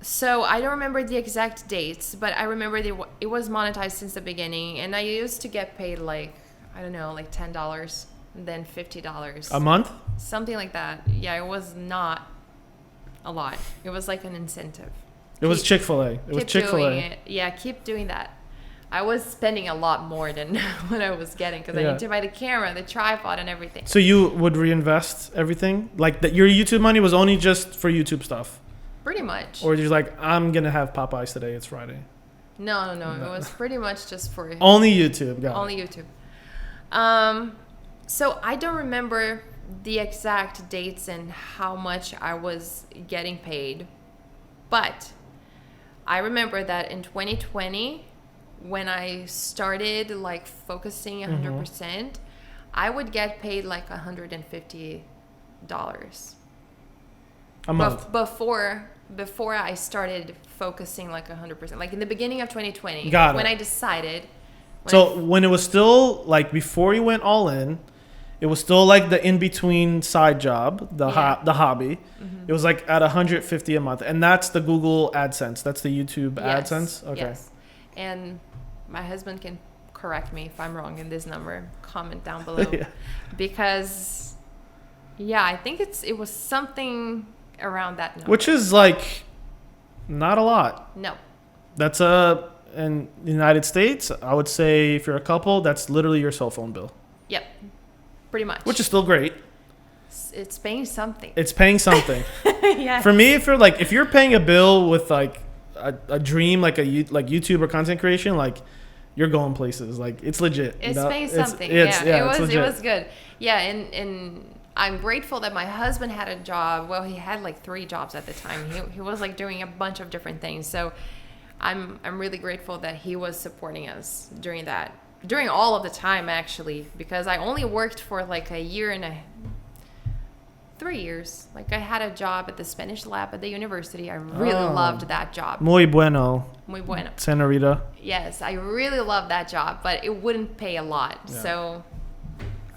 A: So I don't remember the exact dates, but I remember it was monetized since the beginning, and I used to get paid like, I don't know, like $10 and then $50
B: a month,
A: something like that. Yeah, it was not a lot. It was like an incentive.
B: It was Chick-fil-A. It was Chick-fil-A.
A: Yeah, keep doing that. I was spending a lot more than what I was getting because I need to buy the camera, the tripod, and everything.
B: So you would reinvest everything? Like that? Your YouTube money was only just for YouTube stuff?
A: Pretty much.
B: Or you're like, I'm going to have Popeyes today. It's Friday.
A: No. It was pretty much just for...
B: Only YouTube.
A: Only YouTube. So I don't remember the exact dates and how much I was getting paid. But I remember that in 2020... when I started like focusing 100%, I would get paid like $150
B: a month
A: before I started focusing like 100%. Like in the beginning of 2020, when I decided.
B: When it was still like before you went all in, it was still like the in between side job, the hobby. It was like at $150 a month, and that's the Google AdSense. That's the YouTube AdSense. Okay.
A: Yes. And my husband can correct me if I'm wrong in this number. Comment down below. Because, I think it was something around that number.
B: Which is like not a lot.
A: No.
B: That's in the United States, I would say if you're a couple, that's literally your cell phone bill.
A: Yep. Pretty much.
B: Which is still great.
A: It's paying something.
B: It's paying something.
A: Yeah.
B: For me, if you're paying a bill with like a dream, like YouTube or content creation, like you're going places. Like it's legit.
A: It's paying something. It was good. Yeah, and I'm grateful that my husband had a job. Well, he had like 3 jobs at the time. He was like doing a bunch of different things. So I'm really grateful that he was supporting us during all of the time, actually, because I only worked for like a year and 3 years. Like I had a job at the Spanish lab at the university. I really loved that job.
B: Muy bueno.
A: Muy bueno.
B: Senorita.
A: Yes, I really loved that job, but it wouldn't pay a lot. Yeah. So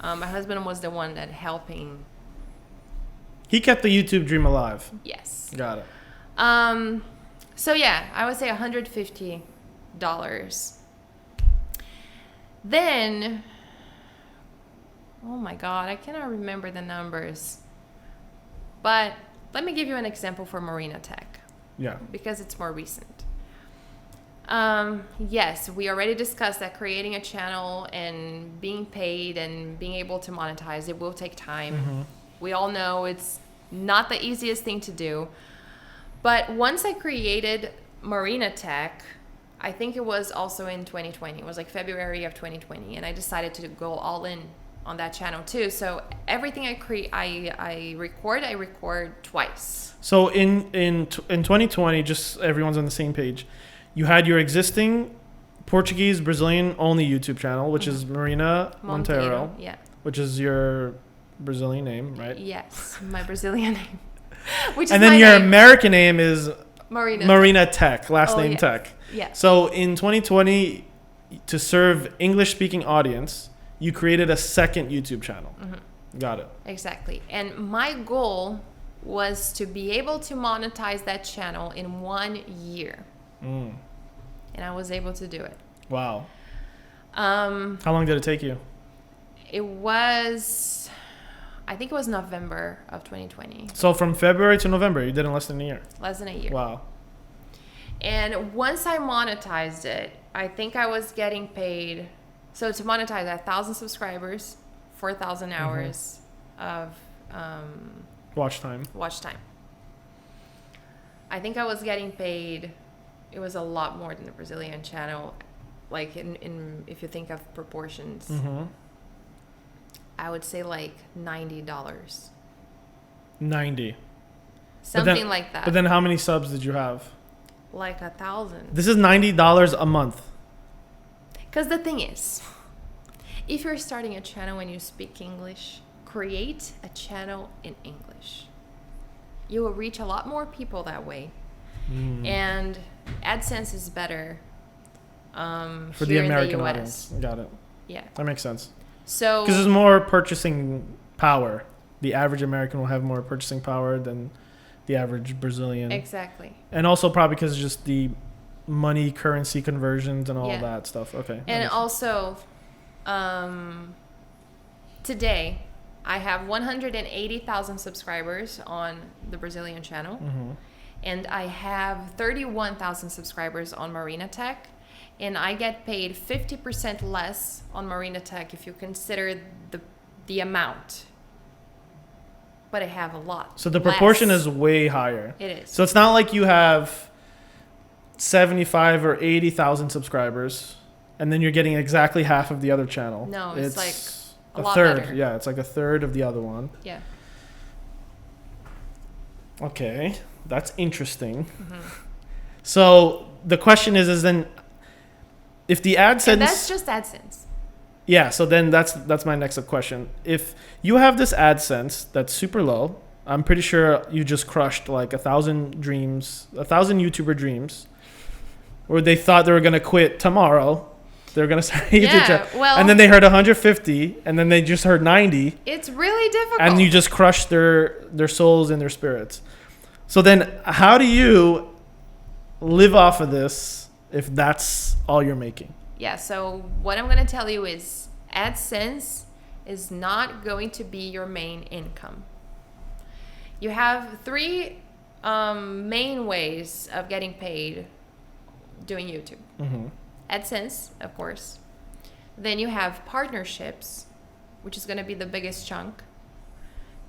A: my husband was the one that helping.
B: He kept the YouTube dream alive.
A: Yes.
B: Got it.
A: So yeah, I would say $150. Then, oh my God, I cannot remember the numbers. But let me give you an example for Marina Tech.
B: Yeah.
A: Because it's more recent. Yes, we already discussed that creating a channel and being paid and being able to monetize, it will take time. We all know it's not the easiest thing to do. But once I created Marina Tech, I think it was also in 2020. It was like February of 2020. And I decided to go all in on that channel too. So everything I record twice. So
B: in 2020, just everyone's on the same page, you had your existing Portuguese Brazilian only YouTube channel, which is Marina Monteiro, which is your Brazilian name, right?
A: Yes, my Brazilian name.
B: And then your American name is Marina Tech, last name Tech.
A: Yeah.
B: So in 2020, to serve English-speaking audience, you created a second YouTube channel. Got it.
A: Exactly. And my goal was to be able to monetize that channel in 1 year. And I was able to do it.
B: Wow. How long did it take you?
A: It was, I think it was November of 2020.
B: So from February to November, you did it in less than a year.
A: Less than a year.
B: Wow.
A: And once I monetized it, I think I was getting paid. So to monetize 1,000 subscribers, 4,000 hours of
B: watch time.
A: I think I was getting paid. It was a lot more than the Brazilian channel, like in if you think of proportions. I would say like $90.
B: 90.
A: Something like that.
B: But then how many subs did you have?
A: like 1,000.
B: This is $90 a month.
A: Because the thing is, if you're starting a channel and you speak English, create a channel in English. You will reach a lot more people that way. And AdSense is better
B: For the
A: here
B: American
A: in the US.
B: audience. Got it.
A: Yeah.
B: That makes sense.
A: So
B: Because there's more purchasing power. The average American will have more purchasing power than the average Brazilian.
A: exactly.
B: And also probably because just the money currency conversions and all
A: Yeah.
B: that stuff. Okay. that
A: And
B: makes
A: also, today I have 180,000 subscribers on the Brazilian channel, and I have 31,000 subscribers on Marina Tech, and I get paid 50% less on Marina Tech if you consider the amount. But I have a lot.
B: So the proportion
A: less.
B: is way higher.
A: It is.
B: So it's not like you have 75 or 80,000 subscribers and then you're getting exactly half of the other channel.
A: No, it's like a
B: a
A: lot
B: third.
A: better.
B: Yeah, it's like a third of the other one.
A: Yeah.
B: Okay, that's interesting. So the question is then if the AdSense,
A: And that's just AdSense.
B: yeah, so then that's my next question. If you have this AdSense that's super low, I'm pretty sure you just crushed like 1,000 YouTuber dreams, where they thought they were gonna quit tomorrow. They're gonna start a YouTube
A: Yeah,
B: channel,
A: well-
B: and then they heard 150, and then they just heard 90,
A: It's really difficult.
B: and you just crushed their souls and their spirits. So then, how do you live off of this if that's all you're making?
A: Yeah, so what I'm going to tell you is AdSense is not going to be your main income. You have three main ways of getting paid doing YouTube. AdSense, of course. Then you have partnerships, which is going to be the biggest chunk.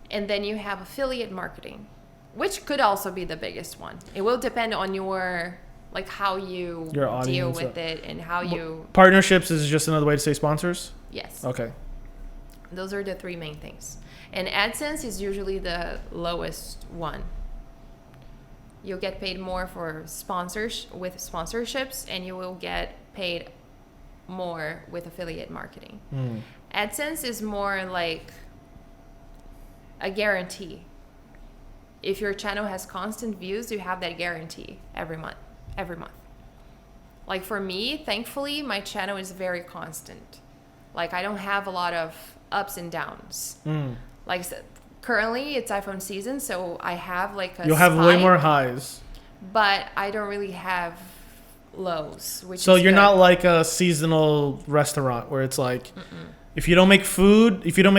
A: And then you have affiliate marketing, which could also be the biggest one. It will depend on your, like how you
B: Your
A: deal
B: audience,
A: with it and how you,
B: Partnerships is just another way to say sponsors?
A: yes.
B: Okay.
A: Those are the three main things. And AdSense is usually the lowest one. You'll get paid more for with sponsorships, and you will get paid more with affiliate marketing. AdSense is more like a guarantee. If your channel has constant views, you have that guarantee every month. Like for me, thankfully, my channel is very constant. Like I don't have a lot of ups and downs. Like I said, currently it's iPhone season, so I have like a
B: You'll have way
A: spike,
B: more highs.
A: but I don't really have lows. Which
B: So
A: is
B: you're
A: good.
B: not like a seasonal restaurant where it's like, if you don't make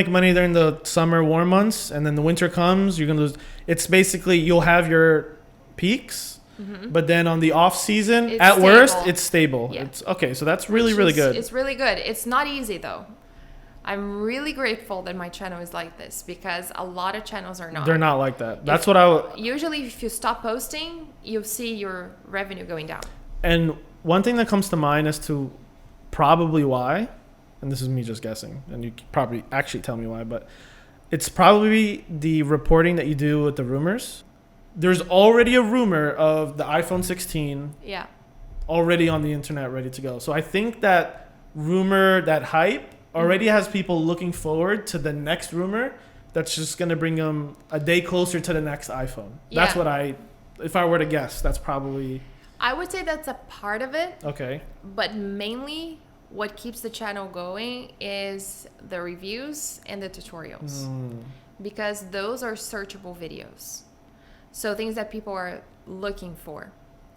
B: money during the summer warm months, and then the winter comes, you're gonna lose. It's basically you'll have your peaks, but then on the off season,
A: It's
B: at worst,
A: stable.
B: it's stable.
A: Yeah.
B: It's okay. So that's really
A: Which
B: really
A: is-
B: good.
A: It's really good. It's not easy though. I'm really grateful that my channel is like this because a lot of channels are not.
B: They're not like that. That's what I.
A: Usually, if you stop posting, you'll see your revenue going down.
B: And one thing that comes to mind as to probably why, and this is me just guessing, and you could probably actually tell me why, but it's probably the reporting that you do with the rumors. There's already a rumor of the iPhone 16
A: Yeah.
B: already on the internet ready to go. So I think that rumor, that hype, already has people looking forward to the next rumor that's just going to bring them a day closer to the next iPhone. That's
A: Yeah.
B: if I were to guess, that's probably,
A: I would say that's a part of it,
B: okay.
A: but mainly what keeps the channel going is the reviews and the tutorials because those are searchable videos. So things that people are looking for.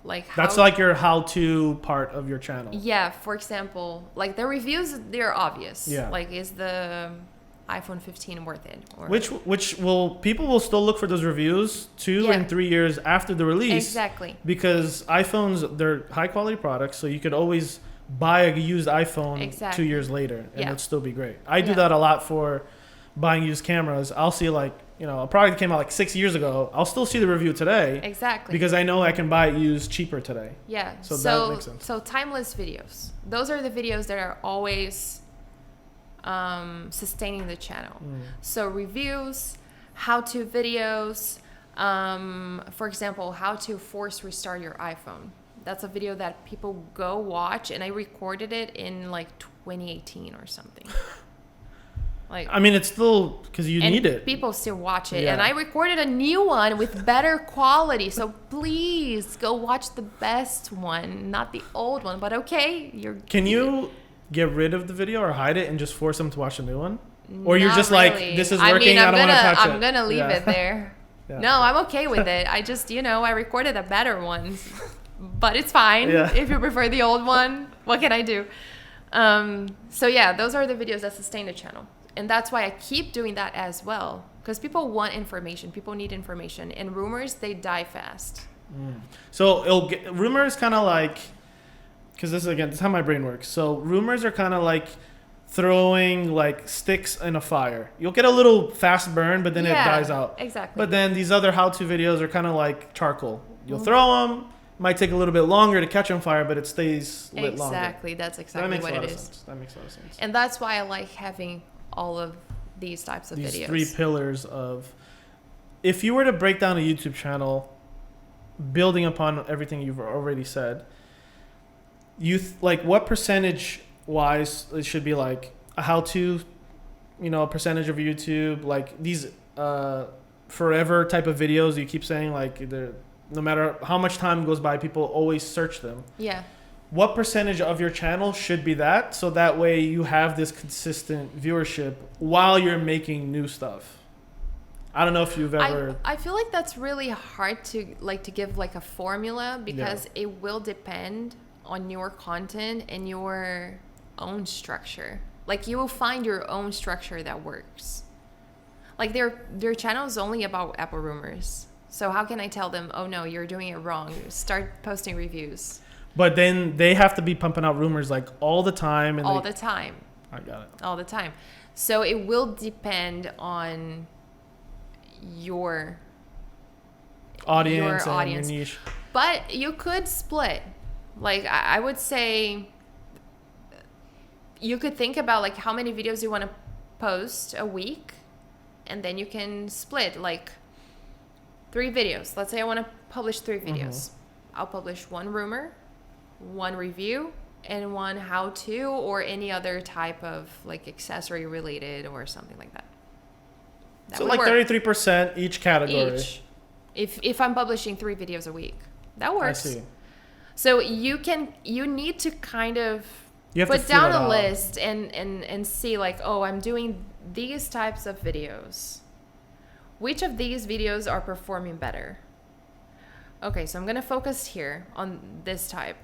A: Like how,
B: That's like your how-to part of your channel.
A: yeah, for example, like the reviews, they're obvious.
B: Yeah.
A: Like, is the iPhone 15 worth it? Or
B: Which will people will still look for those reviews 2
A: Yeah.
B: and 3 years after the release.
A: exactly.
B: Because iPhones, they're high quality products, so you could always buy a used iPhone
A: Exactly.
B: 2 years later, and
A: Yeah.
B: it'd still be great. I do
A: Yeah.
B: that a lot for buying used cameras. I'll see like, a product that came out like 6 years ago. I'll still see the review today
A: Exactly.
B: because I know I can buy it used cheaper today.
A: Yeah.
B: So that makes sense.
A: So timeless videos. Those are the videos that are always sustaining the channel. So reviews, how-to videos, For example, how to force restart your iPhone. That's a video that people go watch, and I recorded it in like 2018 or something. Like,
B: I mean, it's still because you
A: and
B: need it.
A: people still watch it.
B: Yeah.
A: And I recorded a new one with better quality. So please go watch the best one, not the old one. But okay,
B: Can you get rid of the video or hide it and just force them to watch a new one? Or you're
A: Not
B: just
A: really.
B: like, this is working, I don't want to touch it.
A: I'm gonna leave it there.
B: Yeah.
A: No, I'm okay with it. I just, I recorded a better one, but it's fine.
B: Yeah.
A: If you prefer the old one, what can I do? So yeah, those are the videos that sustain the channel. And that's why I keep doing that as well. Because people want information. People need information. And rumors, they die fast.
B: So rumors kind of like, because this is how my brain works. So rumors are kind of like throwing like sticks in a fire. You'll get a little fast burn, but then it dies out.
A: Exactly.
B: But then these other how-to videos are kind of like charcoal. You'll throw them. Might take a little bit longer to catch on fire, but it stays lit longer.
A: Exactly. That's exactly what it is.
B: That makes a lot of sense.
A: And that's why I like having all of these types of videos.
B: These 3 pillars of, if you were to break down a YouTube channel, building upon everything you've already said, like what percentage wise it should be like a how-to, a percentage of YouTube, like these forever type of videos you keep saying, like no matter how much time goes by, people always search them.
A: Yeah.
B: What percentage of your channel should be that, so that way you have this consistent viewership while you're making new stuff? I don't know if you've ever...
A: I feel like that's really hard to give like a formula, because it will depend on your content and your own structure. Like you will find your own structure that works. Like their channel is only about Apple rumors. So how can I tell them, oh no, you're doing it wrong. Start posting reviews.
B: But then they have to be pumping out rumors like all the time. And
A: the time.
B: I got it.
A: All the time. So it will depend on your
B: audience and your niche.
A: But you could split. Like I would say you could think about like how many videos you want to post a week, and then you can split like 3 videos. Let's say I want to publish 3 videos. I'll publish 1 rumor, 1 review, and 1 how-to or any other type of like accessory related or something like that.
B: So like 33% each category.
A: If I'm publishing 3 videos a week, that works.
B: I see.
A: So you need to kind of put down a list and see like, oh, I'm doing these types of videos. Which of these videos are performing better? Okay, so I'm going to focus here on this type.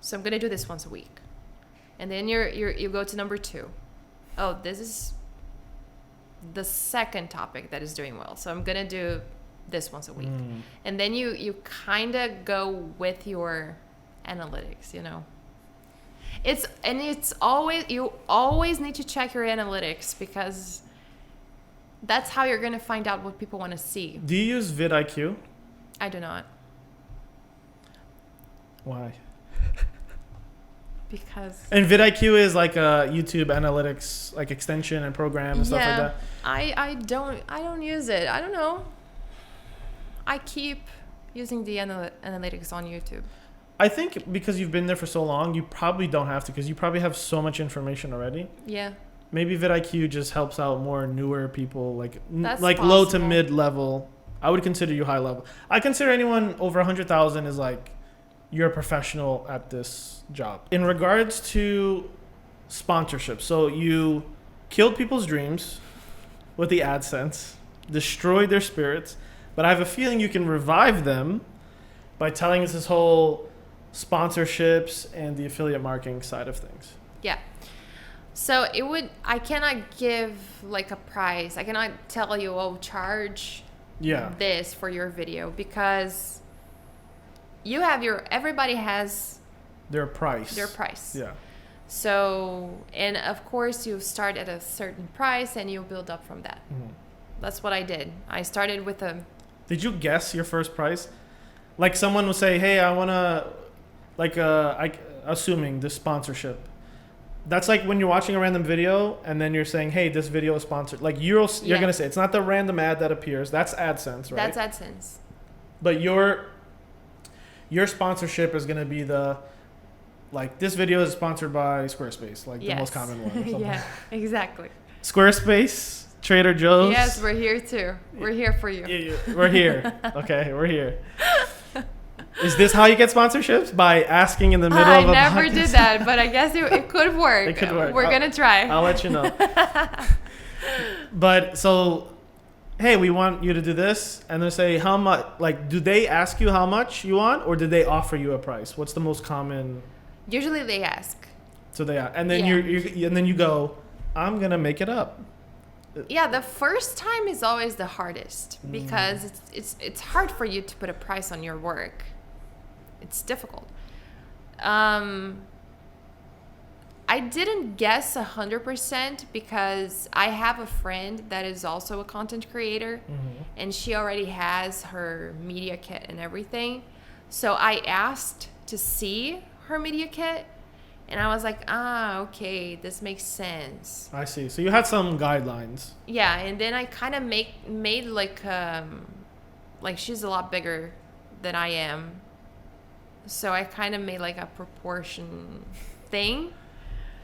A: So I'm going to do this once a week. And then you go to number 2. Oh, this is the second topic that is doing well. So I'm going to do this once a week. And then you kind of go with your analytics, you always need to check your analytics, because that's how you're going to find out what people want to see.
B: Do you use vidIQ?
A: I do not.
B: Why?
A: Because...
B: And vidIQ is like a YouTube analytics like extension and program and stuff like that?
A: I don't use it. I don't know. I keep using the analytics on YouTube.
B: I think because you've been there for so long, you probably don't have to, because you probably have so much information already.
A: Yeah.
B: Maybe vidIQ just helps out more newer people, like
A: possible.
B: Low to mid level. I would consider you high level. I consider anyone over 100,000 is like you're a professional at this job. In regards to sponsorship, so you killed people's dreams with the AdSense, destroyed their spirits, but I have a feeling you can revive them by telling us this whole sponsorships and the affiliate marketing side of things.
A: Yeah. So I cannot give like a price. I cannot tell you, oh, charge this for your video, because everybody has
B: their price.
A: Yeah. So, and of course you start at a certain price and you build up from that. That's what I did. I started with
B: Did you guess your first price? Like someone would say, hey, I want to, like, assuming this sponsorship, That's like when you're watching a random video and then you're saying, hey, this video is sponsored. Like you're going to say, it's not the random ad that appears. That's AdSense, right?
A: That's AdSense.
B: But your sponsorship is going to be like this video is sponsored by Squarespace, like the most common one. Or something.
A: Yeah, exactly.
B: Squarespace, Trader Joe's.
A: Yes, we're here too. We're here for you.
B: Yeah, we're here. Okay, we're here. Is this how you get sponsorships? By asking in the middle of a podcast?
A: I never did that, but I guess it could work.
B: It could work.
A: We're going to try.
B: I'll let you know. But so, hey, we want you to do this. And they say, how much? Like, do they ask you how much you want? Or do they offer you a price? What's the most common?
A: Usually they ask.
B: So they and then and then you go, I'm going to make it up.
A: Yeah, the first time is always the hardest because it's hard for you to put a price on your work. It's difficult. I didn't guess 100% because I have a friend that is also a content creator, and she already has her media kit and everything. So I asked to see her media kit, and I was like, okay, this makes sense.
B: I see. So you had some guidelines.
A: Yeah, and then I kind of made like she's a lot bigger than I am. So I kind of made like a proportion thing.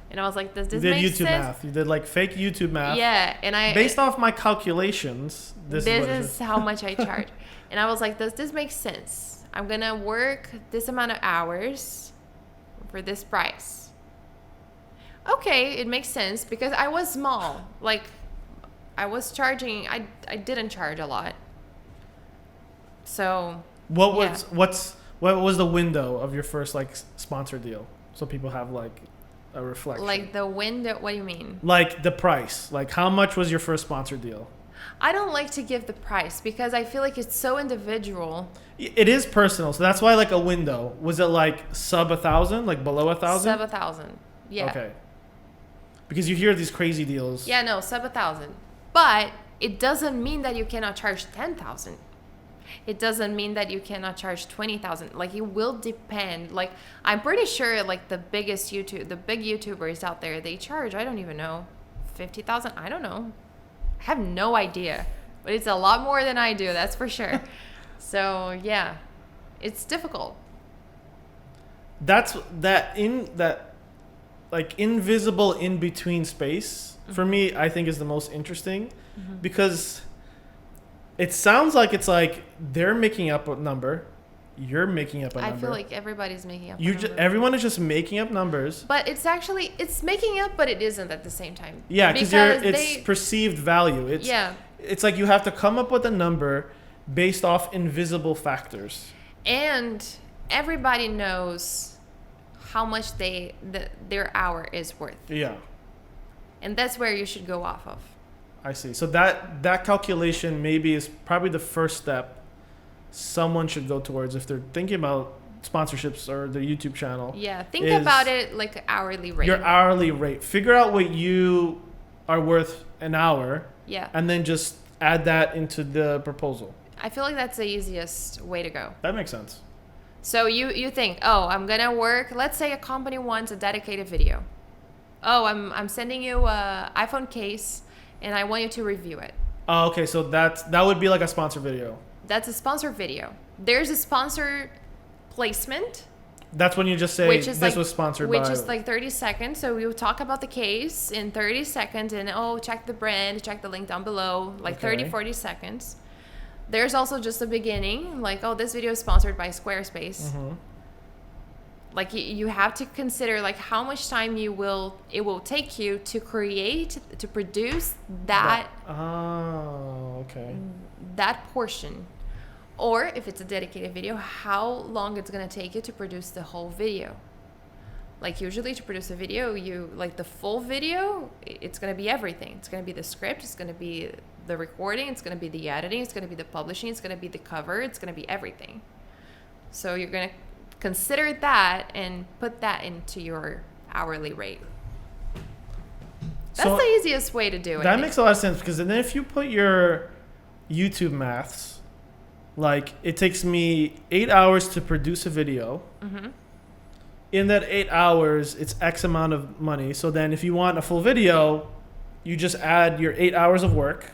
A: And I was like, does this make sense? You did YouTube
B: math. You did like fake YouTube math.
A: Yeah. And
B: based off my calculations, this
A: is how much I charge. And I was like, does this make sense? I'm going to work this amount of hours for this price. Okay, it makes sense because I was small. Like I was charging, I didn't charge a lot. So what
B: was the window of your first like sponsor deal? So people have like a reflection.
A: Like the window, what do you mean?
B: Like the price. Like how much was your first sponsor deal?
A: I don't like to give the price because I feel like it's so individual.
B: It is personal. So that's why like a window. Was it like sub 1,000, like below 1,000?
A: Sub 1,000. Yeah.
B: Okay. Because you hear these crazy deals.
A: Yeah, no, sub 1,000. But it doesn't mean that you cannot charge 10,000. It doesn't mean that you cannot charge 20,000. Like it will depend. Like I'm pretty sure like the big YouTubers out there, they charge, I don't even know, 50,000. I don't know. I have no idea. But it's a lot more than I do, that's for sure. So yeah, it's difficult.
B: That's that like invisible in between space for me, I think is the most interesting because it sounds like it's like they're making up a number, you're making up a number.
A: I feel like everybody's making up a number.
B: Everyone is just making up numbers.
A: But it's making up, but it isn't at the same time.
B: Yeah, because it's perceived value. It's like you have to come up with a number based off invisible factors.
A: And everybody knows how much their hour is worth.
B: Yeah. And
A: that's where you should go off of.
B: I see. So that calculation maybe is probably the first step someone should go towards if they're thinking about sponsorships or their YouTube channel.
A: Yeah, think about it like an hourly rate.
B: Your hourly rate. Figure out what you are worth an hour.
A: Yeah.
B: And then just add that into the proposal.
A: I feel like that's the easiest way to go.
B: That makes sense.
A: So you think, I'm going to work. Let's say a company wants a dedicated video. I'm sending you an iPhone case and I want you to review it.
B: Oh, okay. So that would be like a sponsor video.
A: That's a sponsor video. There's a sponsor placement.
B: That's when you just say this was sponsored by.
A: Which is like 30 seconds. So we will talk about the case in 30 seconds and check the brand, check the link down below, like 30, 40 seconds. There's also just a beginning, like, this video is sponsored by Squarespace. Mm-hmm. Like you have to consider like how much time it will take you to produce that. That portion. Or if it's a dedicated video, how long it's going to take you to produce the whole video. Like usually to produce a video, the full video, it's going to be everything. It's going to be the script, it's going to be the recording, it's going to be the editing, it's going to be the publishing, it's going to be the cover, it's going to be everything. So you're going to consider that and put that into your hourly rate. That's the easiest way to do it.
B: That makes a lot of sense because then if you put your YouTube maths, like it takes me 8 hours to produce a video. Mm-hmm. in that 8 hours, it's X amount of money. So then if you want a full video, you just add your 8 hours of work.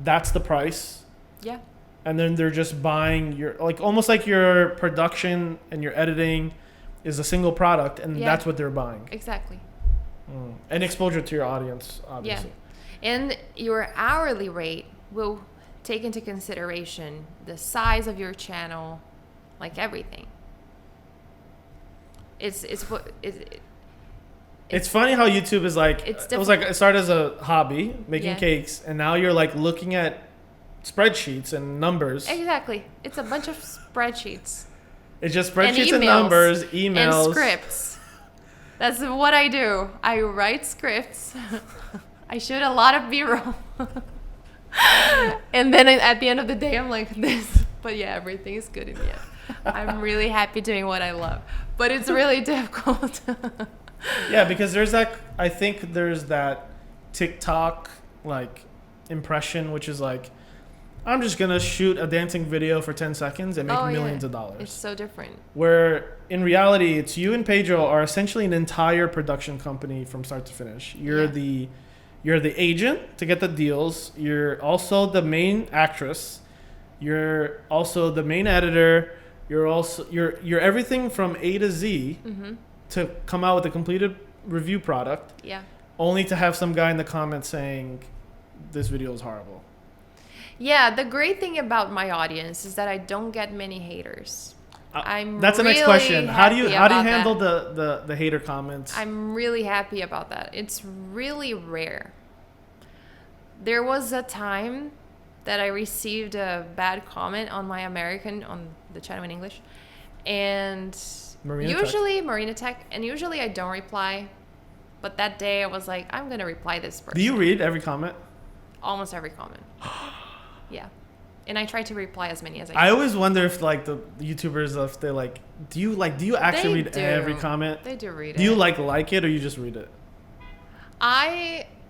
B: That's the price.
A: Yeah.
B: And then they're just buying your, like, almost like your production and your editing is a single product, and that's what they're buying.
A: Exactly.
B: And exposure to your audience, obviously.
A: Yeah. And your hourly rate will take into consideration the size of your channel, like everything. It's
B: funny how YouTube is like,
A: it's
B: it was like, it started as a hobby, making cakes, and now you're like looking at spreadsheets and numbers.
A: Exactly. It's a bunch of spreadsheets.
B: It's just spreadsheets and numbers, emails.
A: And scripts. That's what I do. I write scripts. I shoot a lot of B-roll. And then at the end of the day, I'm like this. But yeah, everything is good in the end. I'm really happy doing what I love. But it's really difficult.
B: Yeah, because there's that, I think there's that TikTok like impression, which is like, I'm just going to shoot a dancing video for 10 seconds and make millions of dollars.
A: It's so different.
B: Where in reality, it's you and Pedro are essentially an entire production company from start to finish. You're the agent to get the deals. You're also the main actress. You're also the main editor. You're everything from A to Z to come out with a completed review product.
A: Yeah.
B: Only to have some guy in the comments saying this video is horrible.
A: Yeah, the great thing about my audience is that I don't get many haters.
B: That's the next question. How do you handle the hater comments?
A: I'm really happy about that. It's really rare. There was a time that I received a bad comment on the channel in English, and Marina Tech, and usually I don't reply, but that day I was like, I'm gonna reply this person.
B: Do you read every comment?
A: Almost every comment. Yeah. And I try to reply as many as I can.
B: I always wonder if like the YouTubers, if they like, do you actually read every comment?
A: They do read it.
B: Do you like it, or you just read it?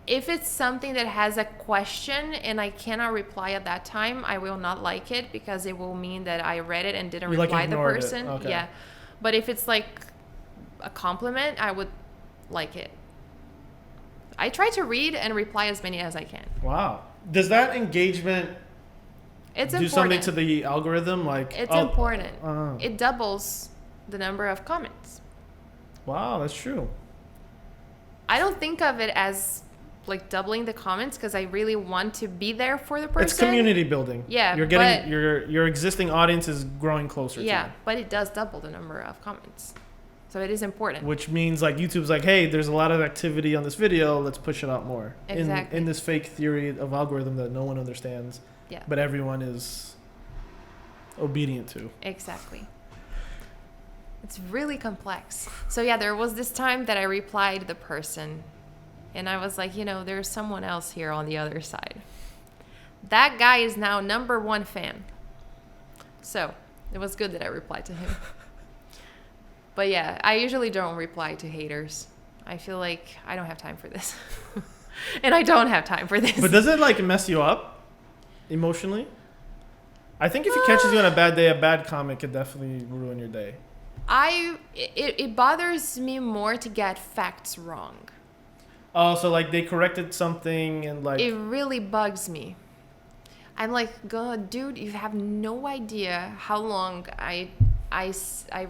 A: If it's something that has a question and I cannot reply at that time, I will not like it, because it will mean that I read it and didn't reply the person.
B: Okay.
A: Yeah. But if it's like a compliment, I would like it. I try to read and reply as many as I can.
B: Wow. Does that engagement do something to the algorithm? Like,
A: it's important. It doubles the number of comments.
B: Wow, that's true.
A: I don't think of it as like doubling the comments, because I really want to be there for the person.
B: It's community building.
A: Yeah,
B: you're getting your existing audience is growing closer.
A: Yeah,
B: to you.
A: But it does double the number of comments, so it is important.
B: Which means like YouTube's like, hey, there's a lot of activity on this video. Let's push it out more.
A: Exactly.
B: In this fake theory of algorithm that no one understands.
A: Yeah.
B: But everyone is obedient to.
A: Exactly. It's really complex. So yeah, there was this time that I replied the person, and I was like, there's someone else here on the other side. That guy is now #1 fan. So it was good that I replied to him. But yeah, I usually don't reply to haters. I feel like I don't have time for this. And I don't have time for this.
B: But does it like mess you up emotionally? I think if it catches you on a bad day, a bad comment could definitely ruin your day.
A: It bothers me more to get facts wrong.
B: Oh, so like they corrected something and like...
A: It really bugs me. I'm like, God, dude, you have no idea how long I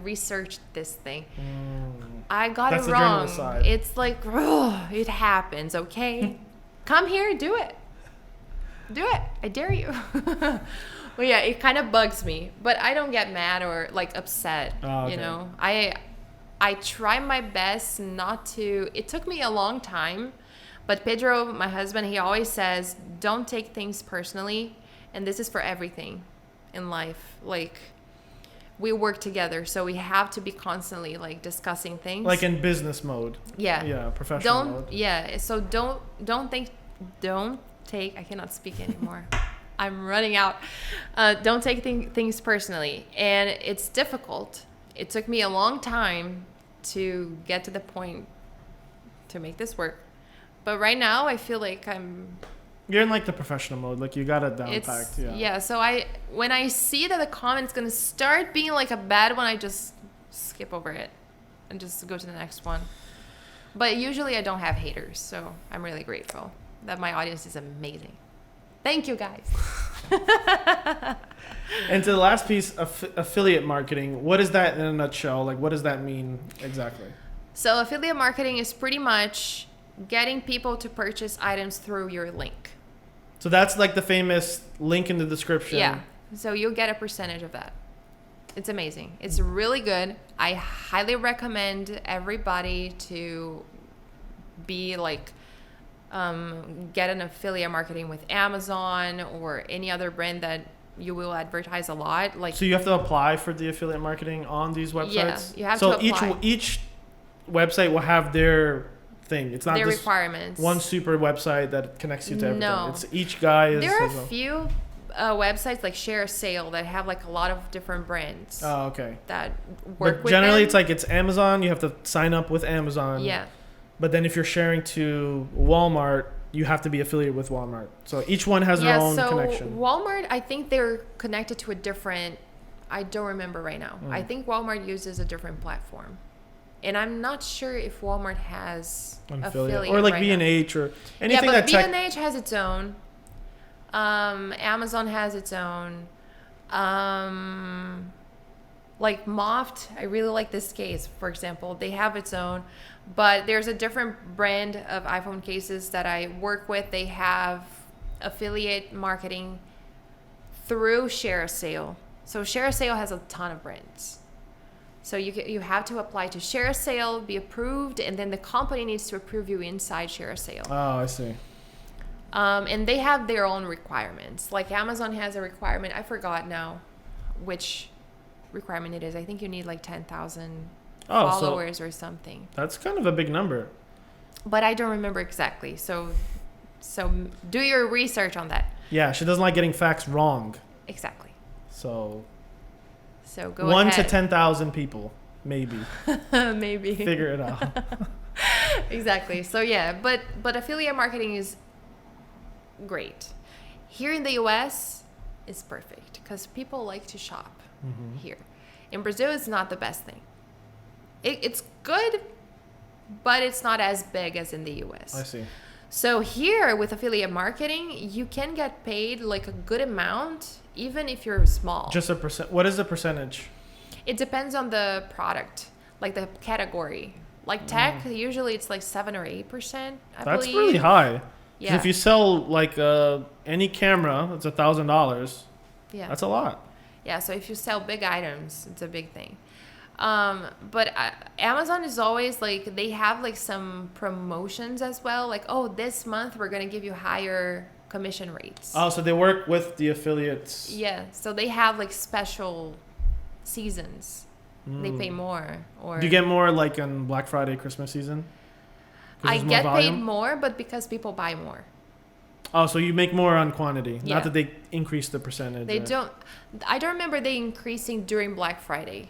A: researched this thing. I got it wrong. That's the journalist side. It's like, it happens, okay? Come here, do it. Do it. I dare you. Well, yeah, it kind of bugs me, but I don't get mad or like upset. Oh, okay. I try my best not to. It took me a long time, but Pedro, my husband, he always says, don't take things personally, and this is for everything in life. Like, we work together, so we have to be constantly like discussing things.
B: Like in business mode.
A: Yeah.
B: Yeah, professional mode.
A: Yeah. So don't take. I cannot speak anymore. I'm running out. Don't take things personally, and it's difficult. It took me a long time to get to the point to make this work, but right now I feel like
B: you're in like the professional mode, like you got it down packed.
A: Yeah. So when I see that the comment's gonna start being like a bad one, I just skip over it. and just go to the next one. But usually I don't have haters, so I'm really grateful that my audience is amazing. Thank you, guys.
B: And to the last piece, affiliate marketing. What is that in a nutshell? Like, what does that mean exactly?
A: So affiliate marketing is pretty much getting people to purchase items through your link.
B: So that's like the famous link in the description.
A: Yeah. So you'll get a percentage of that. It's amazing. It's really good. I highly recommend everybody to be like, get an affiliate marketing with Amazon or any other brand that you will advertise a lot. Like,
B: so you have to apply for the affiliate marketing on these websites?
A: Yeah, you have to apply.
B: So each website will have their thing. It's not
A: their
B: just
A: requirements.
B: one super website that connects you to everything.
A: No.
B: It's each guy is...
A: There are a few websites like Share a Sale that have like a lot of different brands
B: Oh, okay.
A: that work
B: But
A: with
B: generally,
A: them.
B: it's like it's Amazon. You have to sign up with Amazon.
A: Yeah.
B: But then if you're sharing to Walmart, you have to be affiliated with Walmart. So each one has their own connection.
A: Walmart, I think they're connected to a different, I don't remember right now. I think Walmart uses a different platform. And I'm not sure if Walmart has
B: An
A: affiliate
B: or like
A: right
B: B&H or anything
A: yeah, but
B: that
A: B&H has its own. Amazon has its own. Like Moft, I really like this case, for example. They have its own. But there's a different brand of iPhone cases that I work with. They have affiliate marketing through Share a Sale. So Share a Sale has a ton of brands. So you have to apply to Share a Sale, be approved, and then the company needs to approve you inside Share a Sale.
B: Oh, I see.
A: And they have their own requirements. Like Amazon has a requirement. I forgot now which requirement it is. I think you need like 10,000 followers or something.
B: That's kind of a big number.
A: But I don't remember exactly. So do your research on that.
B: Yeah, she doesn't like getting facts wrong.
A: Exactly.
B: So
A: go
B: 1
A: ahead.
B: to 10,000 people, maybe.
A: Maybe.
B: Figure it out.
A: Exactly. So yeah, but affiliate marketing is great. Here in the US, it's perfect because people like to shop here. In Brazil, it's not the best thing. It's good, but it's not as big as in the US.
B: I see.
A: So here with affiliate marketing, you can get paid like a good amount, even if you're small.
B: Just a percent. What is the percentage?
A: It depends on the product, like the category. Like tech, usually it's like 7 or 8%.
B: That's really high.
A: Yeah.
B: If you sell like any camera, it's $1,000.
A: Yeah.
B: That's a lot.
A: Yeah. So if you sell big items, it's a big thing. But Amazon is always like, they have like some promotions as well. Like, oh, this month we're going to give you higher commission rates.
B: Oh, so they work with the affiliates.
A: Yeah. So they have like special seasons. They pay more. Or
B: Do you get more like on Black Friday, Christmas season?
A: I get paid more, but because people buy more.
B: Oh, so you make more on quantity.
A: Yeah.
B: Not that they increase the percentage.
A: They
B: right?
A: don't. I don't remember they increasing during Black Friday.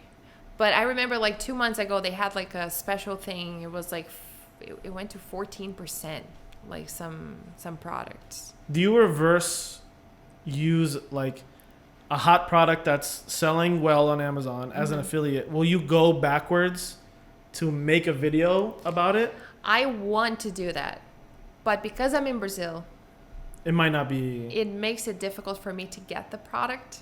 A: But I remember like 2 months ago, they had like a special thing. It was like, it went to 14%, like some products.
B: Do you reverse use like a hot product that's selling well on Amazon as an affiliate? Will you go backwards to make a video about it?
A: I want to do that. But because I'm in Brazil,
B: It might not be.
A: it makes it difficult for me to get the product.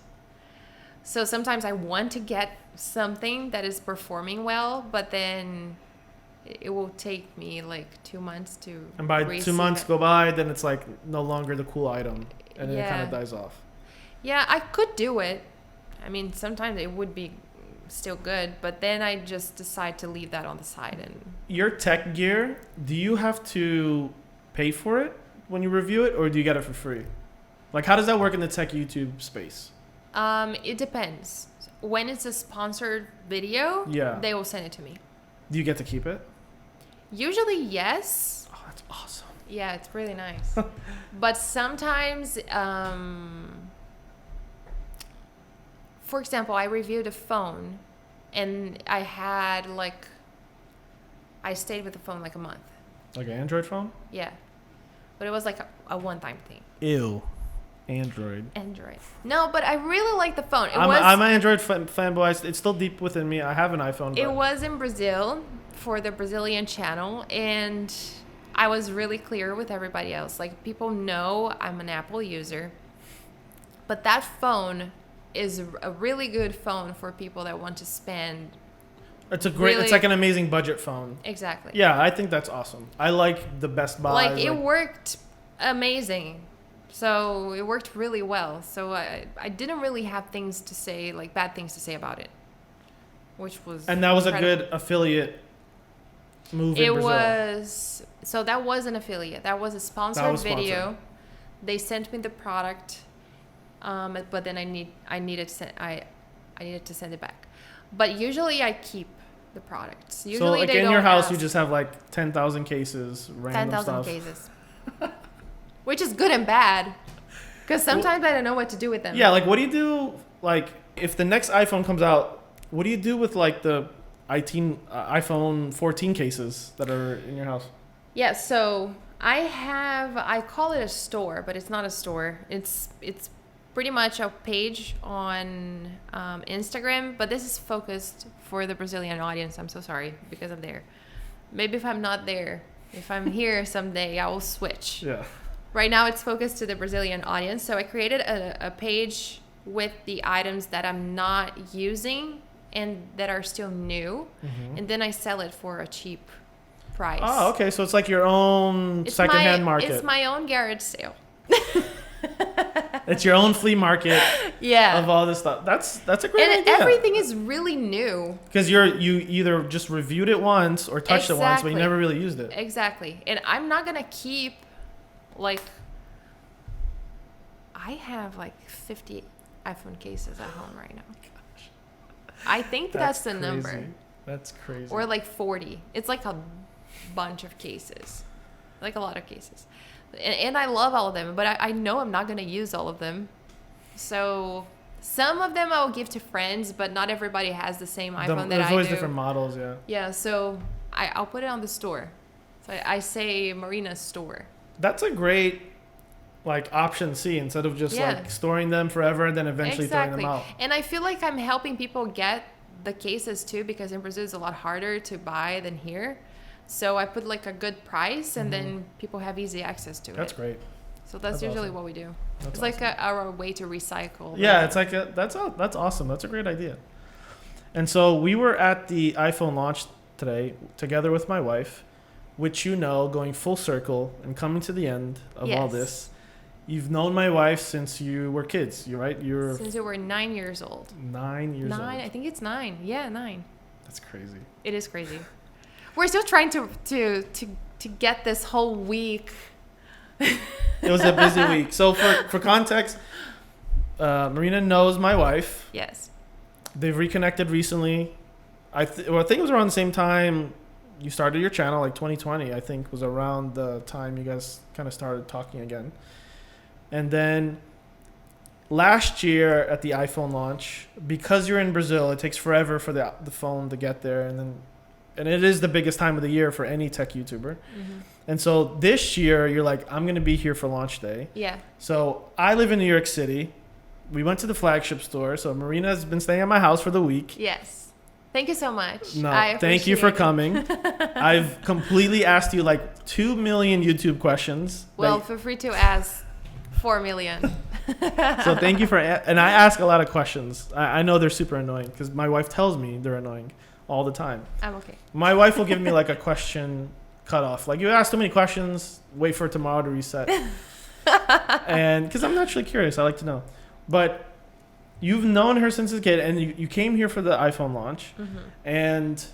A: So sometimes I want to get something that is performing well, but then it will take me like 2 months to
B: And by 2
A: receive
B: months
A: it.
B: go by, then it's like no longer the cool item. And then it kind
A: Yeah.
B: of dies off.
A: Yeah, I could do it. I mean, sometimes it would be still good, but then I just decide to leave that on the side. And
B: Your tech gear, do you have to pay for it when you review it, or do you get it for free? Like, how does that work in the tech YouTube space?
A: it depends. When it's a sponsored video,
B: Yeah.
A: they will send it to me.
B: Do you get to keep it?
A: Usually, yes.
B: Oh, that's awesome.
A: Yeah, it's really nice. But sometimes, for example, I reviewed a phone and I stayed with the phone like a month.
B: Like an Android phone?
A: Yeah. But it was like a one-time thing.
B: Ew. Android.
A: Android. No, but I really like the phone.
B: I'm an Android fanboy. It's still deep within me. I have an iPhone.
A: It
B: But
A: was in Brazil for the Brazilian channel, and I was really clear with everybody else. Like, people know I'm an Apple user, but that phone is a really good phone for people that want to spend.
B: it's a great.
A: Really,
B: It's like an amazing budget phone.
A: exactly.
B: Yeah, I think that's awesome. I like the Best Buy.
A: Like, it worked amazing. So it worked really well. So I didn't really have things to say, like bad things to say about it, which was
B: And that was
A: incredible.
B: a good affiliate move in
A: It
B: Brazil.
A: was, so that was an affiliate. That was a sponsored
B: was sponsored.
A: video. They sent me the product, but then I needed to send it back. But usually I keep the products. Usually
B: So like
A: they
B: in
A: don't
B: your house,
A: ask.
B: you just have like 10,000 cases, random
A: 10,000
B: stuff.
A: cases, which is good and bad, because sometimes I don't know what to do with them.
B: Yeah, like what do you do? Like if the next iPhone comes out, what do you do with like the iPhone 14 cases that are in your house?
A: Yeah, so I call it a store, but it's not a store. It's pretty much a page on Instagram, but this is focused for the Brazilian audience. I'm so sorry because I'm there. Maybe if I'm not there, if I'm here someday, I will switch.
B: Yeah.
A: Right now it's focused to the Brazilian audience. So I created a page with the items that I'm not using and that are still new.
B: Mm-hmm.
A: And then I sell it for a cheap price.
B: Oh, okay. So it's like your own secondhand market.
A: It's my own garage sale.
B: It's your own flea market
A: Yeah.
B: of all this stuff. That's a great
A: And
B: idea.
A: everything is really new.
B: Because you either just reviewed it once or touched it once, but you
A: Exactly.
B: never really used it.
A: Exactly. And I'm not going to keep, like, I have like 50 iPhone cases at home right now. I think that's the
B: crazy.
A: number.
B: That's crazy.
A: Or like 40. It's like a bunch of cases. Like a lot of cases. And I love all of them, but I know I'm not going to use all of them. So some of them I will give to friends, but not everybody has the same iPhone that
B: There's
A: I
B: always
A: do.
B: different models, yeah.
A: Yeah, so I'll put it on the store. So I say Marina's store.
B: That's a great like option C instead of just
A: Yeah.
B: like storing them forever and then eventually throwing them out.
A: And I feel like I'm helping people get the cases too, because in Brazil it's a lot harder to buy than here. So I put like a good price, and then people have easy access to
B: That's
A: it.
B: great.
A: So that's usually
B: awesome.
A: what we do.
B: That's
A: It's like our way to recycle.
B: Yeah, it's like that's awesome. That's a great idea. And so we were at the iPhone launch today together with my wife, which going full circle and coming to the end of all
A: Yes.
B: this. You've known my wife since you were kids, right? You're
A: Since you were 9 years old.
B: 9 years
A: Nine,
B: old.
A: I think it's 9. Yeah, 9.
B: That's crazy.
A: It is crazy. We're still trying to get this whole week.
B: It was a busy week. So for context, Marina knows my wife.
A: Yes.
B: They've reconnected recently. I think it was around the same time you started your channel, like 2020. I think was around the time you guys kind of started talking again. And then last year at the iPhone launch, because you're in Brazil, it takes forever for the phone to get there, and it is the biggest time of the year for any tech YouTuber.
A: Mm-hmm.
B: And so this year, you're like, I'm going to be here for launch day.
A: Yeah.
B: So I live in New York City. We went to the flagship store. So Marina's been staying at my house for the week.
A: Yes. Thank you so much.
B: No,
A: I
B: thank you for
A: appreciate it.
B: coming. I've completely asked you like 2 million YouTube questions.
A: Well, feel free to ask 4 million.
B: So thank you and I ask a lot of questions. I know they're super annoying because my wife tells me they're annoying all the time.
A: I'm okay.
B: My wife will give me like a question cutoff. Like, you ask too many questions, wait for tomorrow to reset. And because I'm naturally curious, I like to know. But you've known her since a kid, and you came here for the iPhone launch.
A: Mm-hmm.
B: And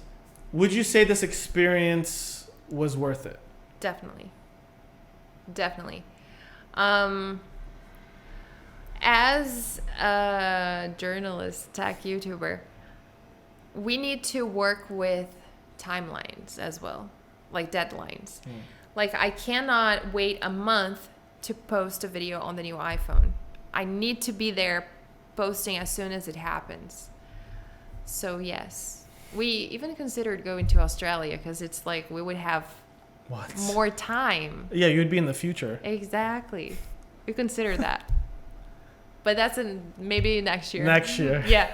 B: would you say this experience was worth it?
A: Definitely. As a journalist, tech YouTuber, we need to work with timelines as well, like deadlines. Like, I cannot wait a month to post a video on the new iPhone. I need to be there posting as soon as it happens. So yes, we even considered going to Australia because it's like we would have
B: What?
A: more time.
B: Yeah, you'd be in the future.
A: Exactly. We consider that. but that's maybe next year.
B: Next year.
A: Yeah.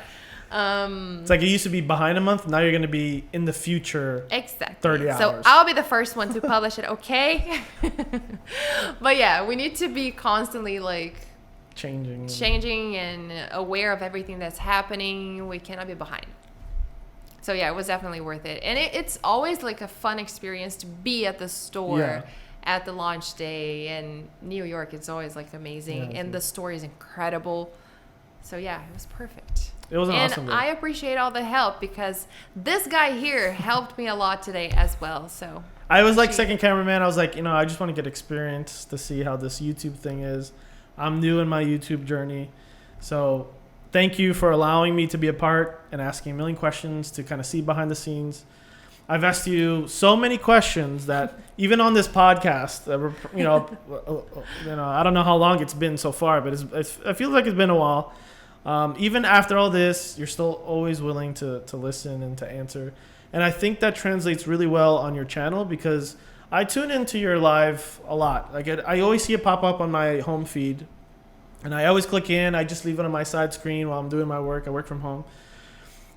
B: It's like it used to be behind a month. Now you're going to be in the future.
A: Exactly.
B: 30 hours.
A: So I'll be the first one to publish it, okay? But yeah, we need to be constantly like changing and aware of everything that's happening. We cannot be behind. So yeah, it was definitely worth it. And it's always like a fun experience to be at the store at the launch day. And New York is always like amazing. And the store is incredible. So yeah, it was perfect.
B: It was an awesome day.
A: And I appreciate all the help because this guy here helped me a lot today as well. So
B: I was like second cameraman. I was like, I just want to get experience to see how this YouTube thing is. I'm new in my YouTube journey. So thank you for allowing me to be a part and asking a million questions to kind of see behind the scenes. I've asked you so many questions that even on this podcast, I don't know how long it's been so far, but it feels like it's been a while. Even after all this, you're still always willing to listen and to answer. And I think that translates really well on your channel because I tune into your live a lot. Like I always see it pop up on my home feed. And I always click in. I just leave it on my side screen while I'm doing my work. I work from home.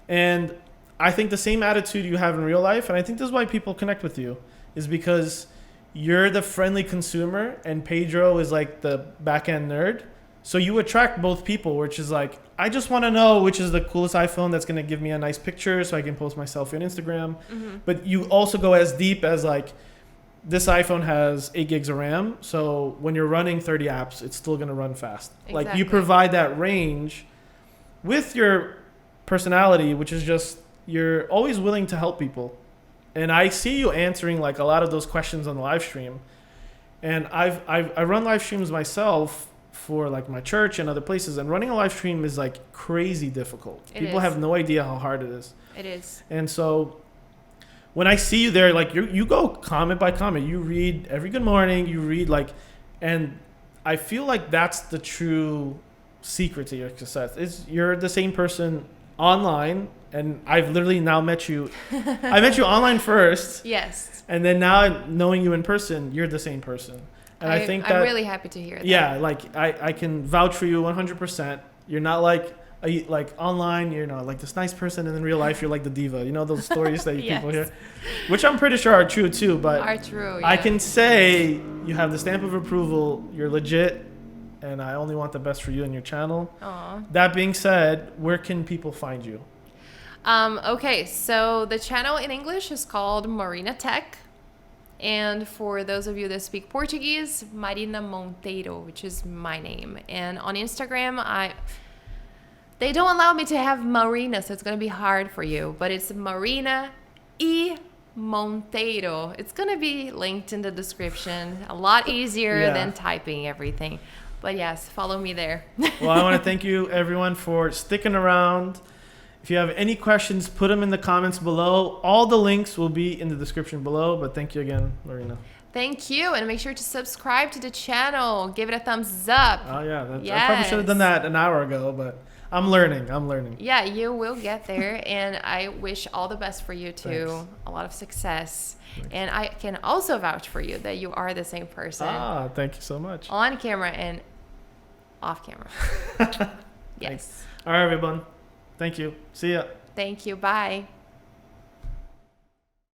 B: And I think the same attitude you have in real life, and I think this is why people connect with you, is because you're the friendly consumer and Pedro is like the back-end nerd. So you attract both people, which is like, I just want to know which is the coolest iPhone that's going to give me a nice picture so I can post my selfie on Instagram. Mm-hmm. But you also go as deep as like, this iPhone has 8 gigs of RAM. So when you're running 30 apps, it's still going to run fast. Exactly. Like you provide that range with your personality, which is just, you're always willing to help people. And I see you answering like a lot of those questions on the live stream. And I run live streams myself for like my church and other places, and running a live stream is like crazy difficult. People have no idea how hard it is.
A: It is.
B: And so when I see you there, like you go comment by comment, you read every good morning, you read like, and I feel like that's the true secret to your success. Is you're the same person online, and I've literally now met you. I met you online first.
A: Yes. And
B: then now knowing you in person, you're the same person. And I think that
A: I'm really happy to hear that.
B: Yeah, like I can vouch for you 100%. You're not like online, you're not like this nice person, and in real life you're like the diva. You know those stories that people hear, which I'm pretty sure are true too. But
A: are true. Yeah.
B: I can say you have the stamp of approval. You're legit, and I only want the best for you and your channel.
A: Aww.
B: That being said, where can people find you?
A: Okay, so the channel in English is called Marina Tech. And for those of you that speak Portuguese, Marina Monteiro, which is my name. And on Instagram, they don't allow me to have Marina, so it's going to be hard for you. But it's Marina E Monteiro. It's going to be linked in the description. A lot easier than typing everything. But yes, follow me there.
B: Well, I want to thank you, everyone, for sticking around. If you have any questions, put them in the comments below. All the links will be in the description below. But thank you again, Marina.
A: Thank you. And make sure to subscribe to the channel. Give it a thumbs up.
B: Oh, yeah. I probably should have done that an hour ago, but I'm learning. Yeah,
A: you will get there. And I wish all the best for you, too.
B: Thanks.
A: A lot of success. Thanks. And I can also vouch for you that you are the same person.
B: Thank you so much.
A: On camera and off camera. Yes.
B: Thanks. All right, everyone. Thank you. See ya.
A: Thank you. Bye.